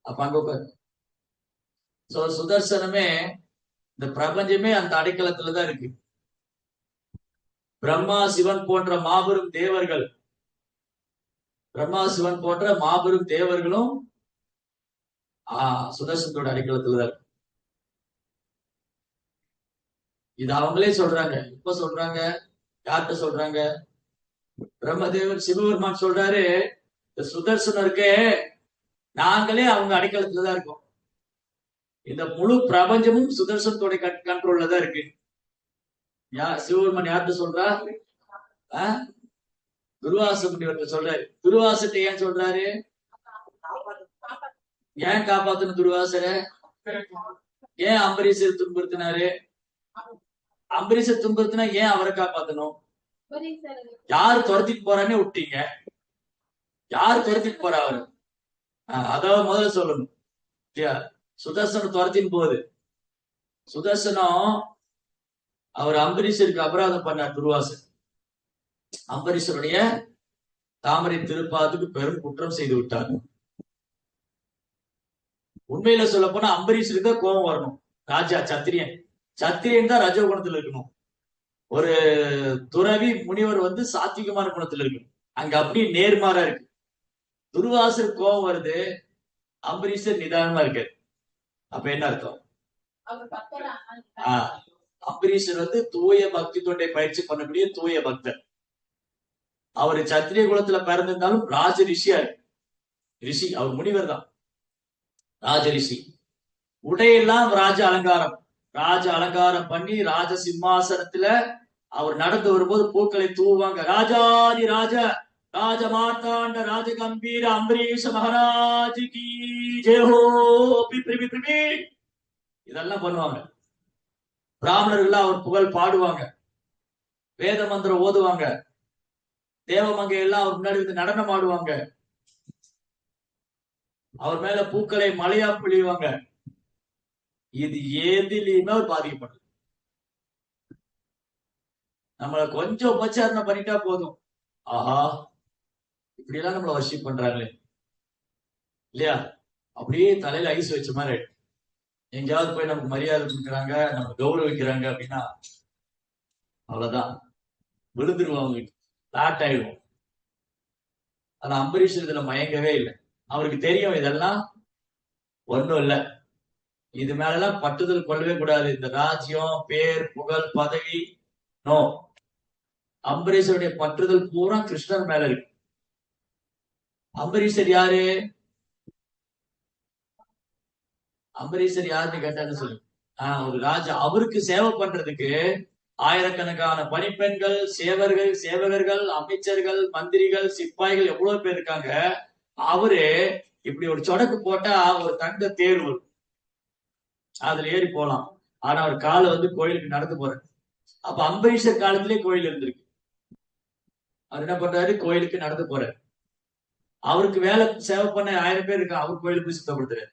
அப்ப அங்க உட்காரு. சுதர்சனமே, இந்த பிரபஞ்சமே அந்த அடைக்கலத்துலதான் இருக்கு. பிரம்மா சிவன் போன்ற மாபெரும் தேவர்கள், பிரம்மா சிவன் போன்ற மாபெரும் தேவர்களும் சுதர்சனத்தோட அடைக்கலத்துலதான் இருக்கு. இது அவங்களே சொல்றாங்க. இப்ப சொல்றாங்க, யார்கிட்ட சொல்றாங்க? பிரம்மதேவர் சிவபெருமான் சொல்றாரு, இந்த சுதர்சனம் இருக்கே, நாங்களே அவங்க அடைக்கலத்துலதான் இருக்கோம். இந்த முழு பிரபஞ்சமும் சுதர்சனத்தோட கண்ட்ரோல்ல தான் இருக்கு. சிவபெருமான் யார்கிட்ட சொல்றா? துர்வாச முனிவர்கிட்ட சொல்றாரு. துர்வாசத்தை ஏன் சொல்றாரு? ஏன் காப்பாத்தணும் துர்வாசர? ஏன் அம்பரீஷர் துன்புறுத்தினாரு? அம்பரீஷர் துன்புறுத்தினா ஏன் அவரை காப்பாத்தணும்? யாரு துரத்திட்டு போறான்னு விட்டீங்க? யாரு துரத்திட்டு போறா அவரு? அதாவது முதல்ல சொல்லணும். சுதர்சனம் துரத்தின் போகுது. சுதர்சனம் அவர் அம்பரீஷருக்கு அபராதம் பண்ணார். துர்வாசன் அம்பரீஷருடைய தாமரை திருப்பாதுக்கு பெரும் குற்றம் செய்து விட்டார். உண்மையில சொல்ல போனா அம்பரீஷருக்கு தான் கோபம் வரணும். ராஜா சத்திரியன் தான் ரஜோகுணத்துல இருக்கணும். ஒரு துறவி முனிவர் வந்து சாத்விகமான குணத்துல இருக்கு, அங்க அப்படியே நேர்மாறா இருக்கு. துர்வாசர் கோபம் வருது, அம்பரீஷர் நிதானமா இருக்காரு. அப்ப என்ன அர்த்தம்? அம்பரீஷர் வந்து தூய பக்தி தொண்டை பயிற்சி பண்ணக்கூடிய தூய பக்தர். அவர் சத்திரிய குலத்துல பிறந்திருந்தாலும் ராஜ ரிஷியா இருக்கு. ரிஷி, அவர் முனிவர் தான், ராஜ ரிஷி. உடையெல்லாம் ராஜ அலங்காரம், ராஜ அலங்காரம் பண்ணி ராஜ சிம்மாசனத்துல அவர் நடந்து வரும்போது பூக்களை தூவாங்க. ராஜாதி ராஜ ராஜ மார்த்தாண்ட ராஜ கம்பீர அம்பரீஷ மகாராஜ் கி ஜெயஹோ. இதெல்லாம் பண்ணுவாங்க. பிராமணர்கள் அவர் புகழ் பாடுவாங்க, வேத மந்திரம் ஓதுவாங்க, தேவமங்கை எல்லாம் அவர் முன்னாடி வந்து நடனம் ஆடுவாங்க, அவர் மேல பூக்களை மழையா பொழிவாங்க. இது எதிலையுமே அவர் பாதிக்கப்பட்டது. நம்மள கொஞ்சம் உபச்சாரணை பண்ணிட்டா போதும், ஆஹா இப்படி எல்லாம் நம்மள வர்ஷிப் பண்றாங்களே இல்லையா, அப்படியே தலையில ஐஸ் வச்ச மாதிரி. எங்கேயாவது போய் நமக்கு மரியாதை கொடுக்குறாங்க, நம்ம கௌரவிக்கிறாங்க அப்படின்னா அவ்வளவுதான், விழுந்துருவோம், லாட் ஆயிடுவோம். ஆனா அம்பரீஷ் இதுல மயங்கவே இல்லை. அவருக்கு தெரியும் இதெல்லாம் ஒண்ணும் இல்லை, இது மேலெல்லாம் பட்டுதல் கொள்ளவே கூடாது. இந்த ராஜ்யம், பேர், புகழ், பதவி, நோ. அம்பரீஷருடைய பற்றுதல் பூரா கிருஷ்ணர் மேல இருக்கு. அம்பரீஷர் யாரு? அம்பரீஷர் யாருன்னு கேட்டான்னு சொல்லு. ஒரு ராஜா, அவருக்கு சேவை பண்றதுக்கு ஆயிரக்கணக்கான பணிப்பெண்கள், சேவகர்கள், அமைச்சர்கள், மந்திரிகள், சிப்பாய்கள் எவ்வளவு பேர் இருக்காங்க. அவரு இப்படி ஒரு சொடக்கு போட்டா ஒரு தங்க தேர் வரும், அதுல ஏறி போலாம். ஆனா அவர் காலை வந்து கோயிலுக்கு நடந்து போறாரு. அப்ப அம்பரீஷர் காலத்திலே கோயில் இருந்திருக்கு. அவர் என்ன பண்றாரு? கோயிலுக்கு நடந்து போறாரு. அவருக்கு வேலை சேவை பண்ண 1000 பேர் இருக்கா, அவர் கோயிலுக்கு போய் சுத்தப்படுத்துறாரு.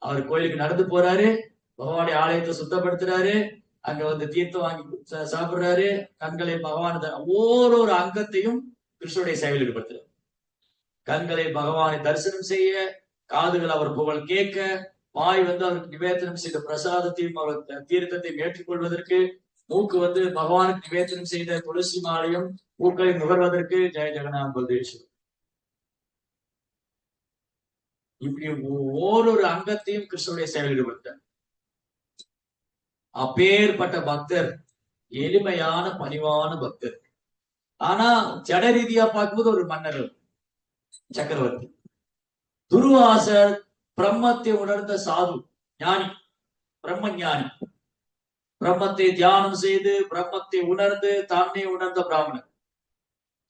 அவர் கோயிலுக்கு நடந்து போறாரு, பகவானுடைய ஆலயத்தை சுத்தப்படுத்துறாரு, அங்க வந்து தீர்த்தம் வாங்கி சாப்பிடுறாரு, கண்களை பகவான் ஓரொரு அங்கத்தையும் கிருஷ்ணனுடைய சேவையில் ஈடுபடுத்துறாரு. கண்களை பகவானை தரிசனம் செய்ய, காதுகள் அவர் புகழ் கேட்க, வாய் வந்து அவருக்கு நிவேதனம் செய்த பிரசாதத்தையும் அவர் தீர்த்தத்தையும் ஏற்றுக்கொள்வதற்கு, மூக்கு வந்து பகவானுக்கு நிவேதனம் செய்த துளசி மாலையும் பூக்களை நுகர்வதற்கு. ஜெய ஜெகநாத் பல்தேஸ்வர். இப்படி ஓரொரு அங்கத்தையும் கிருஷ்ணனுடைய சேவையில் ஈடுபட்டார். அப்பேற்பட்ட பக்தர், எளிமையான பணிவான பக்தர். ஆனா ஜட ரீதியா பார்க்கும்போது ஒரு மன்னர், சக்கரவர்த்தி. துர்வாசர் பிரம்மத்தை உணர்ந்த சாது, ஞானி, பிரம்ம ஞானி. பிரம்மத்தை தியானம் செய்து பிரம்மத்தை உணர்ந்து தானே உணர்ந்த பிராமணர்.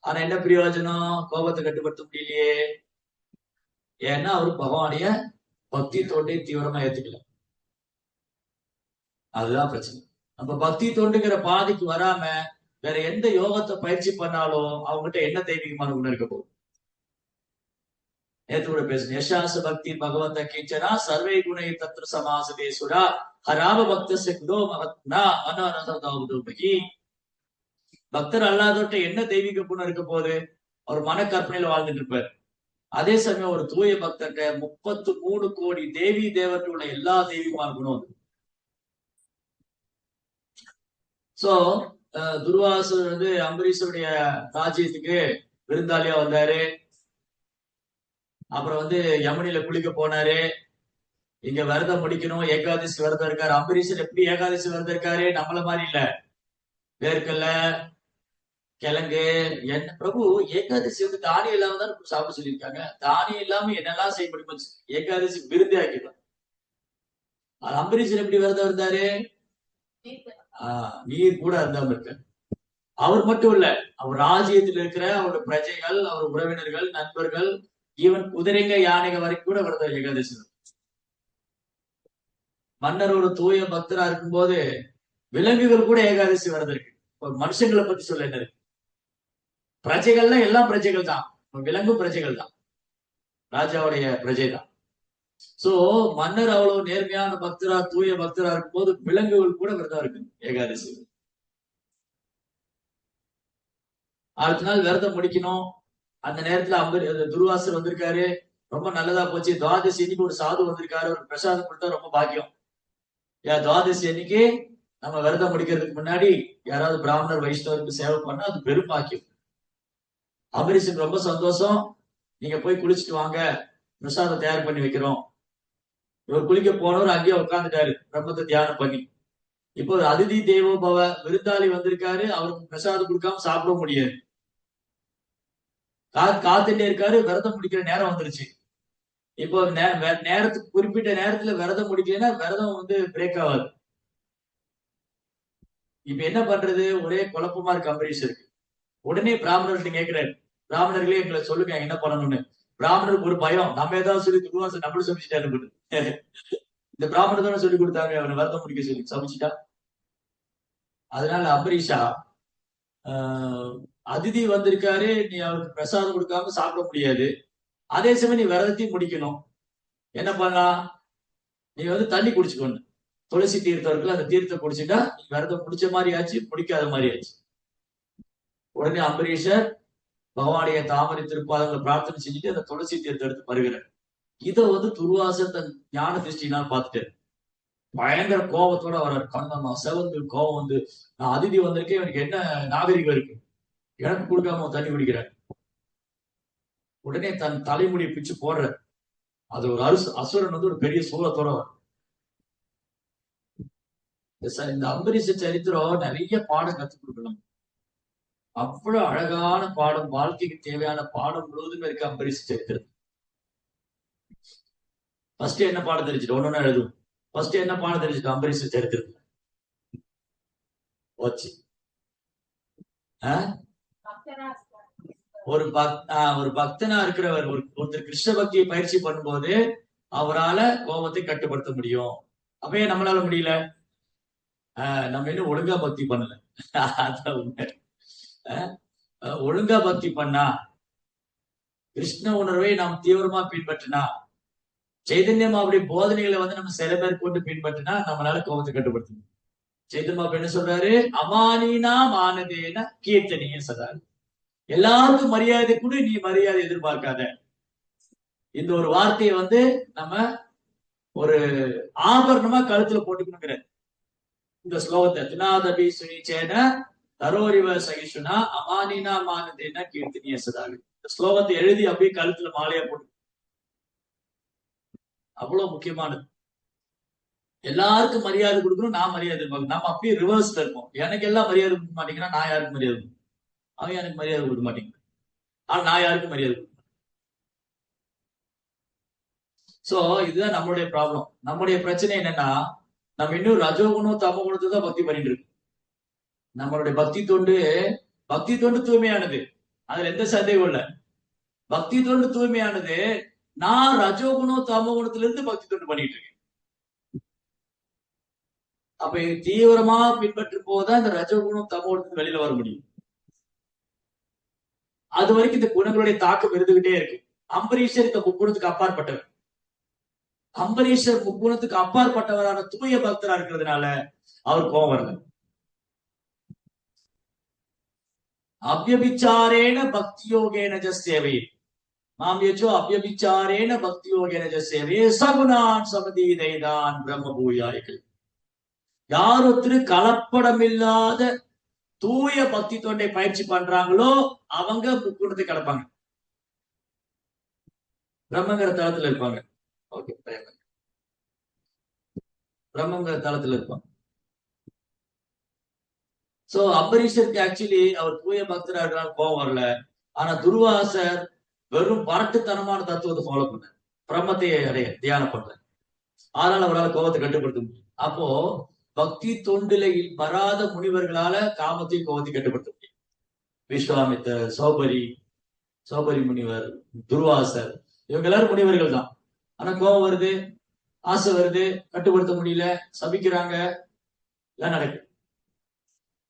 ஆனா என்ன பிரயோஜனம்? கோபத்தை கட்டுப்படுத்த முடியலையே. ஏன்னா அவரு பகவானுடைய பக்தி தொண்டை தீவிரமா ஏத்துக்கல. அதுதான் பிரச்சனை. நம்ம பக்தி தொண்டுங்கிற பாதிக்கு வராம வேற எந்த யோகத்தை பயிற்சி பண்ணாலும் அவங்ககிட்ட என்ன தெய்வீகமான குணம் இருக்க போகுது? நேற்று கூட பேசுறேன். யசாச பக்தி பகவந்த கீச்சனா சர்வை குணை தத்ர சமாசதேசுரா ஹராம பக்தச குதோ மகத்னா அனநதௌதுபகி. பக்தர் அல்லாதவர்கிட்ட என்ன தெய்வீக குணம் இருக்க போகுது? அவர் மன கற்பனையில வாழ்ந்துட்டு இருப்பார். அதே சமயம் ஒரு தூய பக்தர்கிட்ட 33 கோடி தேவி தேவர்கள் உள்ள எல்லா தெய்வீகமான குணம். சோ துர்வாசர் வந்து அம்பரீஷருடைய ராஜ்யத்துக்கு விருந்தாளியா வந்தாரு. அப்புறம் வந்து யமுனில குளிக்க போனாரு. இங்க விரதம் முடிக்கணும், ஏகாதசி விரதம் இருக்காரு. அம்பரீஷர் எப்படி ஏகாதசி விரதம் இருக்காரு? நம்மள மாதிரி இல்ல, வேர்க்கல்ல, கிழங்கு, என்ன பிரபு ஏகாதசி வந்து தானியம் இல்லாம தான் சாப்பிட சொல்லியிருக்காங்க. தானியம் இல்லாம என்னெல்லாம் செய்ய முடியுமா? ஏகாதசி விருந்தே ஆக்கிடலாம். அம்பரீஷர் எப்படி விரதம் இருந்தாரு? நீர் கூட இருந்தாம இருக்க. அவர் மட்டும் இல்ல, அவர் ராஜ்யத்தில் இருக்கிற அவருடைய பிரஜைகள், அவர் உறவினர்கள், நண்பர்கள், ஈவன் குதிரைங்க யானைங்க வரைக்கும் கூட விரதம் ஏகாதசி. மன்னர் ஒரு தூய பக்தரா இருக்கும்போது விலங்குகள் கூட ஏகாதசி விரதம் இருக்கு. மனுஷங்களை பத்தி சொல்ல என்ன இருக்கு? பிரஜைகள்லாம் எல்லாம் பிரஜைகள் தான், விலங்கும் பிரஜைகள் தான், ராஜாவுடைய பிரஜை தான். சோ மன்னர் அவ்வளவு நேர்மையான பக்தரா தூய பக்தரா இருக்கும்போது விலங்குகள் கூட விரதம் இருக்கு ஏகாதசி. அடுத்த நாள் விரதம் முடிக்கணும். அந்த நேரத்துல துர்வாசர் வந்திருக்காரு, ரொம்ப நல்லதா போச்சு. துவாதசி அன்னைக்கு ஒரு சாது வந்திருக்காரு, ஒரு பிரசாதம் கொடுத்தா ரொம்ப பாக்கியம். துவாதசி அன்னைக்கு நம்ம விரதம் முடிக்கிறதுக்கு முன்னாடி யாராவது பிராமணர் வைஷ்ணவருக்கு சேவை பண்ணா அது பெரும் பாக்கியம். அம்பரீஷுக்கு ரொம்ப சந்தோஷம். நீங்க போய் குளிச்சுட்டு வாங்க, பிரசாதம் தயார் பண்ணி வைக்கிறோம். இவர் குளிக்க போனவர் அங்கேயே உட்காந்துட்டாரு பிரம்மத்தை தியானம் பண்ணி. இப்போ அதிதி தேவோ பவ, விருந்தாளி வந்திருக்காரு, அவருக்கு பிரசாதம் கொடுக்காம சாப்பிட முடியாது. காத்துட்டே இருக்காரு, விரதம் முடிக்கிற நேரம் வந்துருச்சு. இப்போ நேரத்துக்கு குறிப்பிட்ட நேரத்துல விரதம் முடிக்கலன்னா விரதம் பிரேக் ஆகாது. இப்ப என்ன பண்றது, ஒரே குழப்பமா இருக்கு அம்பரீஷருக்கு. உடனே பிராமணர்கிட்ட கேட்கிறாரு, பிராமணர்களே எங்களை சொல்லுங்க என்ன பண்ணணும்னு. பிராமணருக்கு ஒரு பயம், நம்ம ஏதாவது சொல்லி துருவாசம் நம்மளும் சமைச்சிட்டாரு. இந்த பிராமணர் தானே சொல்லி கொடுத்தாங்க அவனை விரதம் முடிக்க சொல்லி, சமைச்சிட்டா. அதனால அம்பரீஷா, அதிதி வந்திருக்காரு, நீ அவருக்கு பிரசாதம் கொடுக்காம சாப்பிட முடியாது, அதே சமயம் நீ விரதத்தையும் முடிக்கணும். என்ன பண்ணலாம், நீ தண்ணி குடிச்சுக்கணும். துளசி தீர்த்தம் இருக்குல்ல, அந்த தீர்த்தம் குடிச்சுட்டா நீ விரதம் முடிச்ச மாதிரி ஆச்சு, முடிக்காத மாதிரி ஆச்சு. உடனே அம்பரீஷர் பகவானுடைய தாமரை திருப்பாதங்களை பிரார்த்தனை செஞ்சுட்டு அந்த துளசி தீர்த்தம் எடுத்து பருகிறார். இதை துர்வாசர் தன் ஞான திருஷ்டினால் பார்த்துட்டாரு. பயங்கர கோபத்தோட வர்றாரு. கண்ணம்மா செவந்து கோபம் நான் அதிதி வந்திருக்கேன், இவனுக்கு என்ன நாகரிகம் இருக்கு, எனக்கு கொடுக்காம தண்ணி குடிக்கிறார். உடனே தன் தலைமுடியை பிச்சு போடுற. அது ஒரு அசுரன் ஒரு பெரிய சூழத்தோட வரும். இந்த அம்பரீஷ சரித்திரம் நிறைய பாடம் கத்துக் கொடுக்கணும். அவ்வளவு அழகான பாடம், வாழ்க்கைக்கு தேவையான பாடம் முழுவதுமே இருக்கு அம்பரீஷ சரித்திரம். ஃபர்ஸ்ட் என்ன பாடம் தெரிஞ்சுட்டு ஒன்னொன்னு எழுதும். ஃபர்ஸ்ட் என்ன பாடம் தெரிஞ்சுட்டு அம்பரீஷ சரித்திரத்துல வச்சு ஒரு பக்தனா இருக்கிறவர் ஒருத்தர் கிருஷ்ண பக்தியை பயிற்சி பண்ணும்போது அவரால் கோபத்தை கட்டுப்படுத்த முடியும். அப்பயே நம்மளால முடியல, நம்ம இன்னும் ஒழுங்கா பக்தி பண்ணல. அதான் உண்மை. ஒழுங்கா பக்தி பண்ணா, கிருஷ்ண உணர்வை நாம் தீவிரமா பின்பற்றினா, சைதன்யம் அப்படி போதனைகளை நம்ம சில பேர் கொண்டு பின்பற்றினா நம்மளால கோபத்தை கட்டுப்படுத்த முடியும். சைதன்யம் என்ன சொல்றாரு, அமானினா மானதேன கீர்த்தனிய சதா. எல்லாருக்கும் மரியாதை கூட, நீ மரியாதை எதிர்பார்க்காத. இந்த ஒரு வார்த்தையை நம்ம ஒரு ஆபரணமா கழுத்துல போட்டுக்கணுங்கிற இந்த ஸ்லோகத்தை, தினாதபி சுனிச்சேன தரோரிவ சகிஷுனா அமானினா மானதேன கீர்த்தனிய சதாகு. இந்த ஸ்லோகத்தை எழுதி அப்படியே கழுத்துல மாலையா போட்டு. அவ்வளவு முக்கியமானது. எல்லாருக்கும் மரியாதை கொடுக்கணும், நான் மரியாதை எதிர்பார்க்கணும். நம்ம அப்படியே ரிவர்ஸ்ல இருப்போம். எனக்கு எல்லாம் மரியாதை கொடுக்க மாட்டேங்கிறா, நான் யாருக்கு மரியாதை, அவன் எனக்கு மரியாதை கொடுக்க மாட்டேங்க, ஆனா நான் யாருக்கும் மரியாதை கொடுக்க. சோ இதுதான் நம்மளுடைய ப்ராப்ளம். நம்முடைய பிரச்சனை என்னன்னா, நம்ம இன்னும் ரஜோகுணம் தமோ குணத்தை தான் பக்தி பண்ணிட்டு இருக்கு. நம்மளுடைய பக்தி தொண்டு தூய்மையானது, அதுல எந்த சந்தேகம் இல்லை. பக்தி தொண்டு தூய்மையானது. நான் ரஜோகுணம் தமோ குணத்துல இருந்து பக்தி தொண்டு பண்ணிட்டு இருக்கேன். அப்ப இது தீவிரமா பின்பற்றும் போதுதான் இந்த ரஜோகுணம் தமோ குணத்துக்கு வெளியில வர முடியும். அது வரைக்கும் இந்த குணங்களுடைய தாக்கம் இருந்துகிட்டே இருக்கு. அம்பரீஷர் இந்த முக்குணத்துக்கு அப்பாற்பட்டவர். அம்பரீஷர் முக்குணத்துக்கு அப்பாற்பட்டவரான தூய பக்தரா இருக்கிறதுனால அவர் கோபம் வரல. அவ்யபிச்சாரேன பக்தியோகேன சேவை மாமியச்சோ அவ்யபிச்சாரேன பக்தியோகேன சேவை சகுணான் சமதீதைதான் பிரம்ம பூயாய்கள். யார் ஒருத்தர் கலப்படமில்லாத தூய பக்தி தொண்டை பயிற்சி பண்றாங்களோ அவங்க முக்குணத்தை கடப்பாங்க, பிரம்மங்கிற தளத்துல இருப்பாங்க. ஓகே, பிரம்மங்கிற தளத்துல இருப்பாங்க. சோ அம்பரீஷருக்கு ஆக்சுவலி அவர் தூய பக்தரா இருக்கிறார், கோபம் வரல. ஆனா துர்வாசர் வெறும் பரட்டுத்தனமான தத்துவத்தை ஃபாலோ பண்ண, பிரம்மத்தை அடைய தியானம் பண்ற, அதனால அவரால் கோபத்தை கட்டுப்படுத்த முடியும். அப்போ பக்தி தொண்டிலையில் வராத முனிவர்களால காமத்தை கோபத்தை கட்டுப்படுத்த முடியும். விஸ்வாமித்தர், சௌபரி முனிவர், துர்வாசர், இவங்க எல்லாரும் முனிவர்கள் தான். ஆனா கோபம் வருது, ஆசை வருது, கட்டுப்படுத்த முடியல, சபிக்கிறாங்க, எல்லாம் நடக்குது.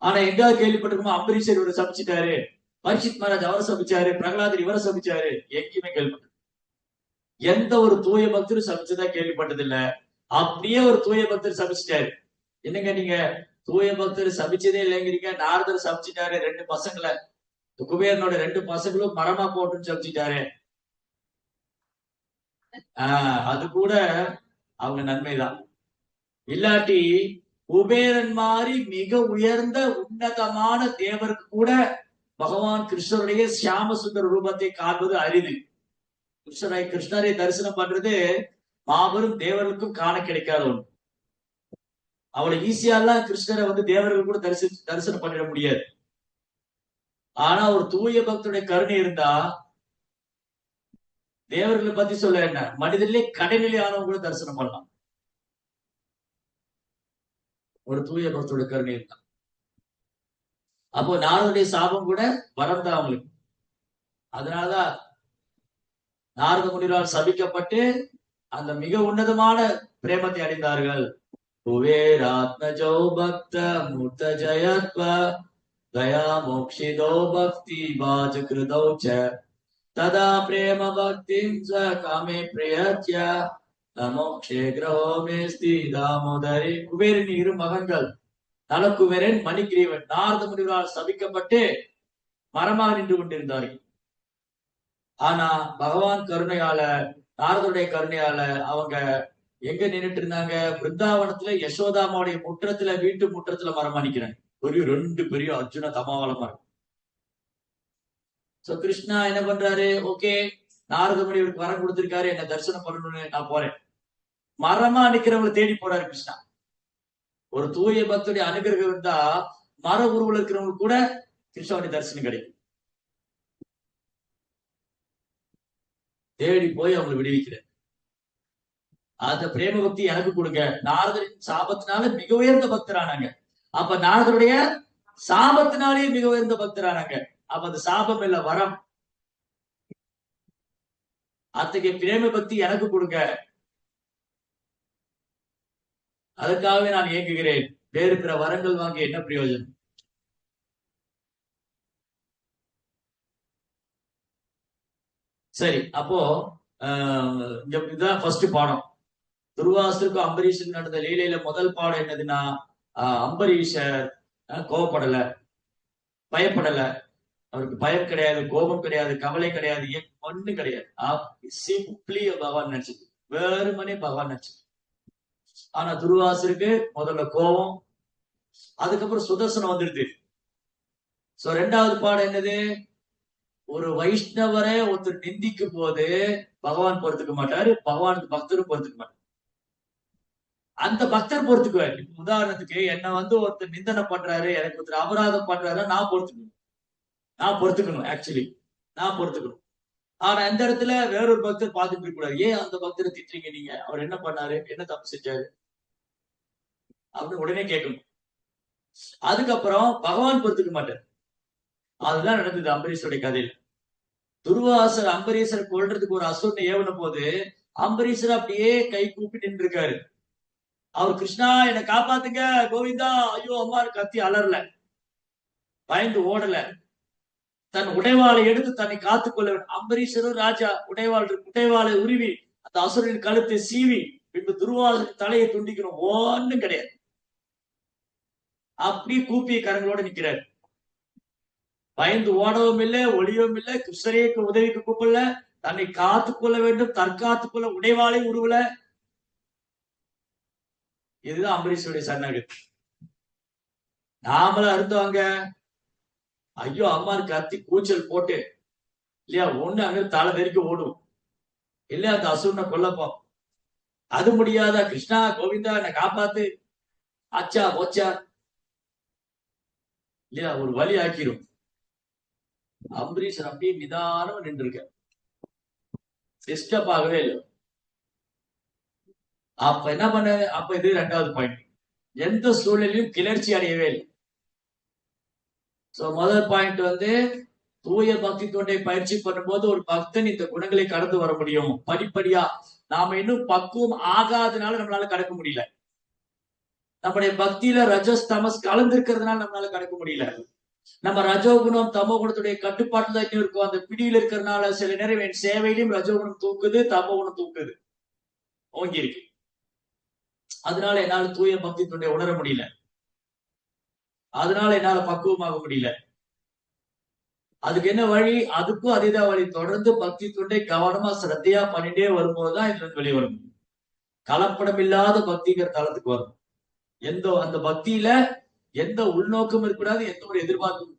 ஆனா எங்காவது கேள்விப்பட்டிருக்கோமா அம்பரீஷர் இவரை சபிச்சிட்டாரு, பரீட்சித் மகாராஜ் அவரை சபிச்சாரு, பிரகலாதர் இவரை சபிச்சாரு? எங்கேயுமே கேள்விப்பட்டு எந்த ஒரு தூய பக்தரும் சபிச்சதா கேள்விப்பட்டது இல்ல. அப்படியே ஒரு தூய பக்தர் சபிச்சிட்டாரு. என்னங்க நீங்க தூய பக்தர் சபிச்சதே இல்லைங்கிறீங்க, நாரதர் சபிச்சிட்டாரு 2 பசங்களை, குபேரனோட 2 பசங்களும் மரமா போட்டுன்னு சபிச்சிட்டாரு. அது கூட அவங்க நன்மைதான். இல்லாட்டி குபேரன் மாதிரி மிக உயர்ந்த உன்னதமான தேவருக்கு கூட பகவான் கிருஷ்ணருடைய சியாம சுந்தர ரூபத்தை காண்பது அரிது. கிருஷ்ணரை தரிசனம் பண்றது மாபெரும் தேவர்களுக்கும் காண கிடைக்காத ஒன்று. அவ்வளவு ஈஸியாலாம் கிருஷ்ணரை தேவர்கள் கூட தரிசனம் பண்ணிட முடியாது. ஆனா ஒரு தூய பக்தருடைய கருணை இருந்தா தேவர்களை பத்தி சொல்ல என்ன, மனிதர்களே கடைநிலை ஆனவங்க கூட தரிசனம் பண்ணலாம். ஒரு தூய பக்தருடைய கருணை இருந்தா. அப்போ நாரதுடைய சாபம் கூட வரம் தான் அவங்களுக்கு. அதனாலதான் நாரத முனிவரால் சபிக்கப்பட்டு அந்த மிக உன்னதமான பிரேமத்தை அடைந்தார்கள். குபேராத்மஜோ பக்த மூர்த்த ஜயத்வ தயா மோக்ஷிதோ பக்தி பாஜகிருதௌ ச ததா பிரேம பக்திம் ச காமே பிரயத்ய நமோக்ஷே கிரஹோ மேஸ்தி தாமோதரி. குபேரின் இரு மகன்கள் நலக்குபேரன் மணிகிரீவன் நாரத முனிவரால் சபிக்கப்பட்டு மரமாக நின்று கொண்டிருந்தார்கள். ஆனா பகவான் கருணையால, நாரதுடைய கருணையால அவங்க எங்க நின்றுட்டு இருந்தாங்க? பிருந்தாவனத்துல யசோதாமாவுடைய முற்றத்துல, வீட்டு முற்றத்துல மரம் அணிக்கிறாங்க. ஒரு 2 பெரிய அர்ஜுன தமாவள மரம். சோ கிருஷ்ணா என்ன பண்றாரு? ஓகே, நாரத முனிவருக்கு வரம் கொடுத்திருக்காரு, என்ன தரிசனம் பண்ணணும்னு நான் போறேன். மரமா நிக்கிறவங்களை தேடி போறாரு கிருஷ்ணா. ஒரு தூய பக்தருடைய அனுகிரகம் இருந்தா மர உருவல் இருக்கிறவங்களுக்கு கூட கிருஷ்ணாவுடைய தரிசனம் கிடைக்கும். தேடி போய் அவங்களை விடுவிக்கிறேன். அந்த பிரேம பக்தி எனக்கு கொடுங்க. நாரதரின் சாபத்தினால மிக உயர்ந்த பக்தரானாங்க. அப்ப நாரதருடைய சாபத்தினாலேயே மிக உயர்ந்த பக்தரானாங்க. அப்ப அந்த சாபம் இல்ல, வரம். அத்தகைய பிரேம பக்தி எனக்கு கொடுங்க, அதுக்காகவே நான் இயங்குகிறேன். வேறு பிற வரங்கள் வாங்கி என்ன பிரயோஜனம்? சரி, அப்போ இதுதான் ஃபர்ஸ்ட் பாடம். துர்வாசருக்கும் அம்பரீஷருக்கும் நடந்த லீலையில முதல் பாடம் என்னதுன்னா, அம்பரீஷர் கோபப்படல, பயப்படல. அவருக்கு பயம் கிடையாது, கோபம் கிடையாது, கவலை கிடையாது, ஒண்ணு கிடையாது. சிம்பிளி பகவான் நினைச்சது, வேறுமனே பகவான் நினைச்சது. ஆனா துர்வாசருக்கு முதல்ல கோபம், அதுக்கப்புறம் சுதர்சனம் வந்துடுது. சோ 2வது பாடம் என்னது? ஒரு வைஷ்ணவரை ஒருத்தர் நிந்திக்கும் போது பகவான் பொறுத்துக்க மாட்டாரு, பகவானுக்கு பக்தரும் பொறுத்துக்க மாட்டாரு. அந்த பக்தர் பொறுத்துக்குவாரு. உதாரணத்துக்கு என்ன ஒருத்தர் நிந்தனை பண்றாரு, எனக்கு ஒருத்தர் அபராதம் பண்றாரு, நான் பொறுத்துக்கணும். ஆக்சுவலி நான் பொறுத்துக்கணும். ஆனா அந்த இடத்துல வேறொரு பக்தர் பார்த்துட்டு இருக்க கூடாது. ஏன் அந்த பக்தரை திட்டுறீங்க நீங்க? அவர் என்ன பண்ணாரு, என்ன தப்பு செஞ்சாரு அப்படின்னு உடனே கேட்கணும். அதுக்கப்புறம் பகவான் பொறுத்துக்க மாட்டார். அதுதான் நடந்தது அம்பரீஷருடைய கதையில. துர்வாசர் அம்பரீஷர் கொல்றதுக்கு ஒரு அசுரனை ஏவன போது அம்பரீஷர் அப்படியே கை கூப்பி நின்று இருக்காரு. அவர் கிருஷ்ணா என்னை காப்பாத்துங்க, கோவிந்தா, ஐயோ அம்மா கத்தி அலறல, பயந்து ஓடல, தன் உடைவாளை எடுத்து தன்னை காத்துக்கொள்ள வேண்டும். அம்பரீஷரும் ராஜா உடைவாளை உருவி அந்த அசுரனின் கழுத்தை சீவி பின்பு துர்வாசரின் தலையை துண்டிக்கணும். ஒன்னும் கிடையாது. அப்படி கூப்பிய கரங்களோட நிக்கிறார். பயந்து ஓடவும் இல்லை, ஒளியவும் இல்லை, கிருஷ்ணரே உதவிக்கு கூப்பிடல, தன்னை காத்துக்கொள்ள வேண்டும், தற்காத்துக்கொள்ள உடைவாளை உருவல. இதுதான் அம்பரீஷருடைய சரணாகதி. நாமள அருந்தவங்க ஐயோ அம்மாரு கத்தி கூச்சல் போட்டு இல்லையா, ஒண்ணு அங்க தலை தெறிக்க ஓடும், இல்ல அந்த அசுரனை கொல்லப்போம். அது முடியாதா, கிருஷ்ணா கோவிந்தா என்னை காப்பாத்து, ஆச்சா போச்சா இல்லையா, ஒரு வழி ஆக்கிரும். அம்பரீஷர் அப்படியே நிதானம் நின்று இருக்க, டிஸ்டர்ப் ஆகவே இல்லை. அப்ப என்ன பண்ண, அப்ப இது 2வது பாயிண்ட், எந்த சூழலையும் கிளர்ச்சி அடையவே இல்லை. சோ முதல் பாயிண்ட் தூய பக்தி தொண்டை பயிற்சி பண்ணும்போது ஒரு பக்தன் இந்த குணங்களை கடந்து வர முடியும் படிப்படியா. நாம இன்னும் பக்குவம் ஆகாதனால நம்மளால கடக்க முடியல. நம்முடைய பக்தியில ரஜஸ் தமஸ் கலந்திருக்கிறதுனால நம்மளால கடக்க முடியல. நம்ம ரஜோகுணம் தமோ குணத்துடைய கட்டுப்பாட்டுல தான் இன்னும் இருக்கும். அந்த பிடியில இருக்கிறதுனால சில நேரம் என் சேவையிலும் ரஜோகுணம் தூக்குது, தமோ குணம் தூக்குது, ஓங்கி இருக்கு. அதனால என்னால தூய பக்தி தொண்டை உணர முடியல, அதனால என்னால பக்குவமாக முடியல. அதுக்கு என்ன வழி? அதுக்கும் அதேதான் வழி. தொடர்ந்து பக்தி தொண்டை கவனமா சிரத்தையா பண்ணிட்டே வரும்போதுதான் இதுல வெளியே வரும். கலப்படம் இல்லாத பக்திங்கிற தளத்துக்கு வரும். அந்த பக்தியில எந்த உள்நோக்கம் இருக்கக்கூடாது, எந்த ஒரு எதிர்பார்ப்பும்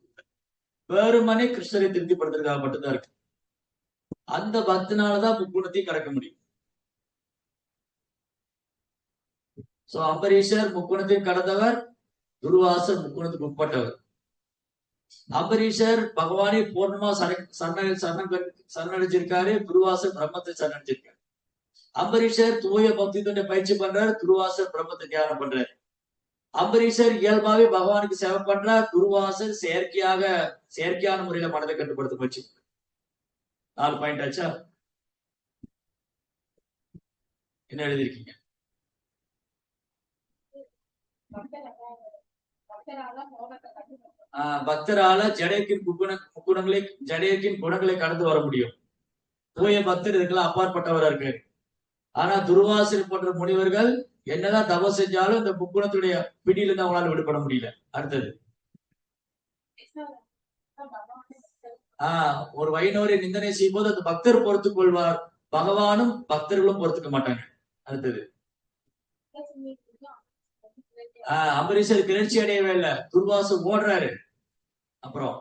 வெறுமனே கிருஷ்ணரை திருப்திப்படுத்துறதுக்காக மட்டும்தான் இருக்கு. அந்த பக்தினாலதான் முக்குணத்தையும் கடக்க முடியும். சோ அம்பரீஷர் முக்குணத்தையும் கடந்தவர், துர்வாசர் முக்குணத்துக்கு உட்பட்டவர். அம்பரீஷர் பகவானே பூர்ணமா சரணடைஞ்சிருக்காரு, துர்வாசர் பிரம்மத்தை சரணடைஞ்சிருக்காரு. அம்பரீஷர் தூய பக்தியோட பயிற்சி பண்றாரு, துர்வாசர் பிரம்மத்தை தியானம் பண்றாரு. அம்பரீஷர் இயல்பாவே பகவானுக்கு சேவை பண்றார், துர்வாசர் செயற்கையான முறையில மனதை கட்டுப்படுத்த முயற்சி. 4 பாயிண்ட் ஆச்சா? என்ன எழுதிருக்கீங்க? பக்தரால ஜடேக்கின் குணங்களை கடந்து வர முடியும். தூய பக்தர் இதுக்கெல்லாம் அப்பாற்பட்டவரா இருக்கு. ஆனா துர்வாசர் போன்ற முனிவர்கள் என்னதான் தவம் செஞ்சாலும் இந்த முக்குணத்துடைய பிடியில இருந்து அவங்களால விடுபட முடியல. அடுத்தது ஒரு வைணவரை நிந்தனை செய்யும் போது அந்த பக்தர் பொறுத்துக் கொள்வார், பகவானும் பக்தர்களும் பொறுத்துக்க மாட்டாங்க. அடுத்தது அம்பரீஷர் கிளர்ச்சி அடையவே இல்லை, துர்வாசு ஓடுறாரு. அப்புறம்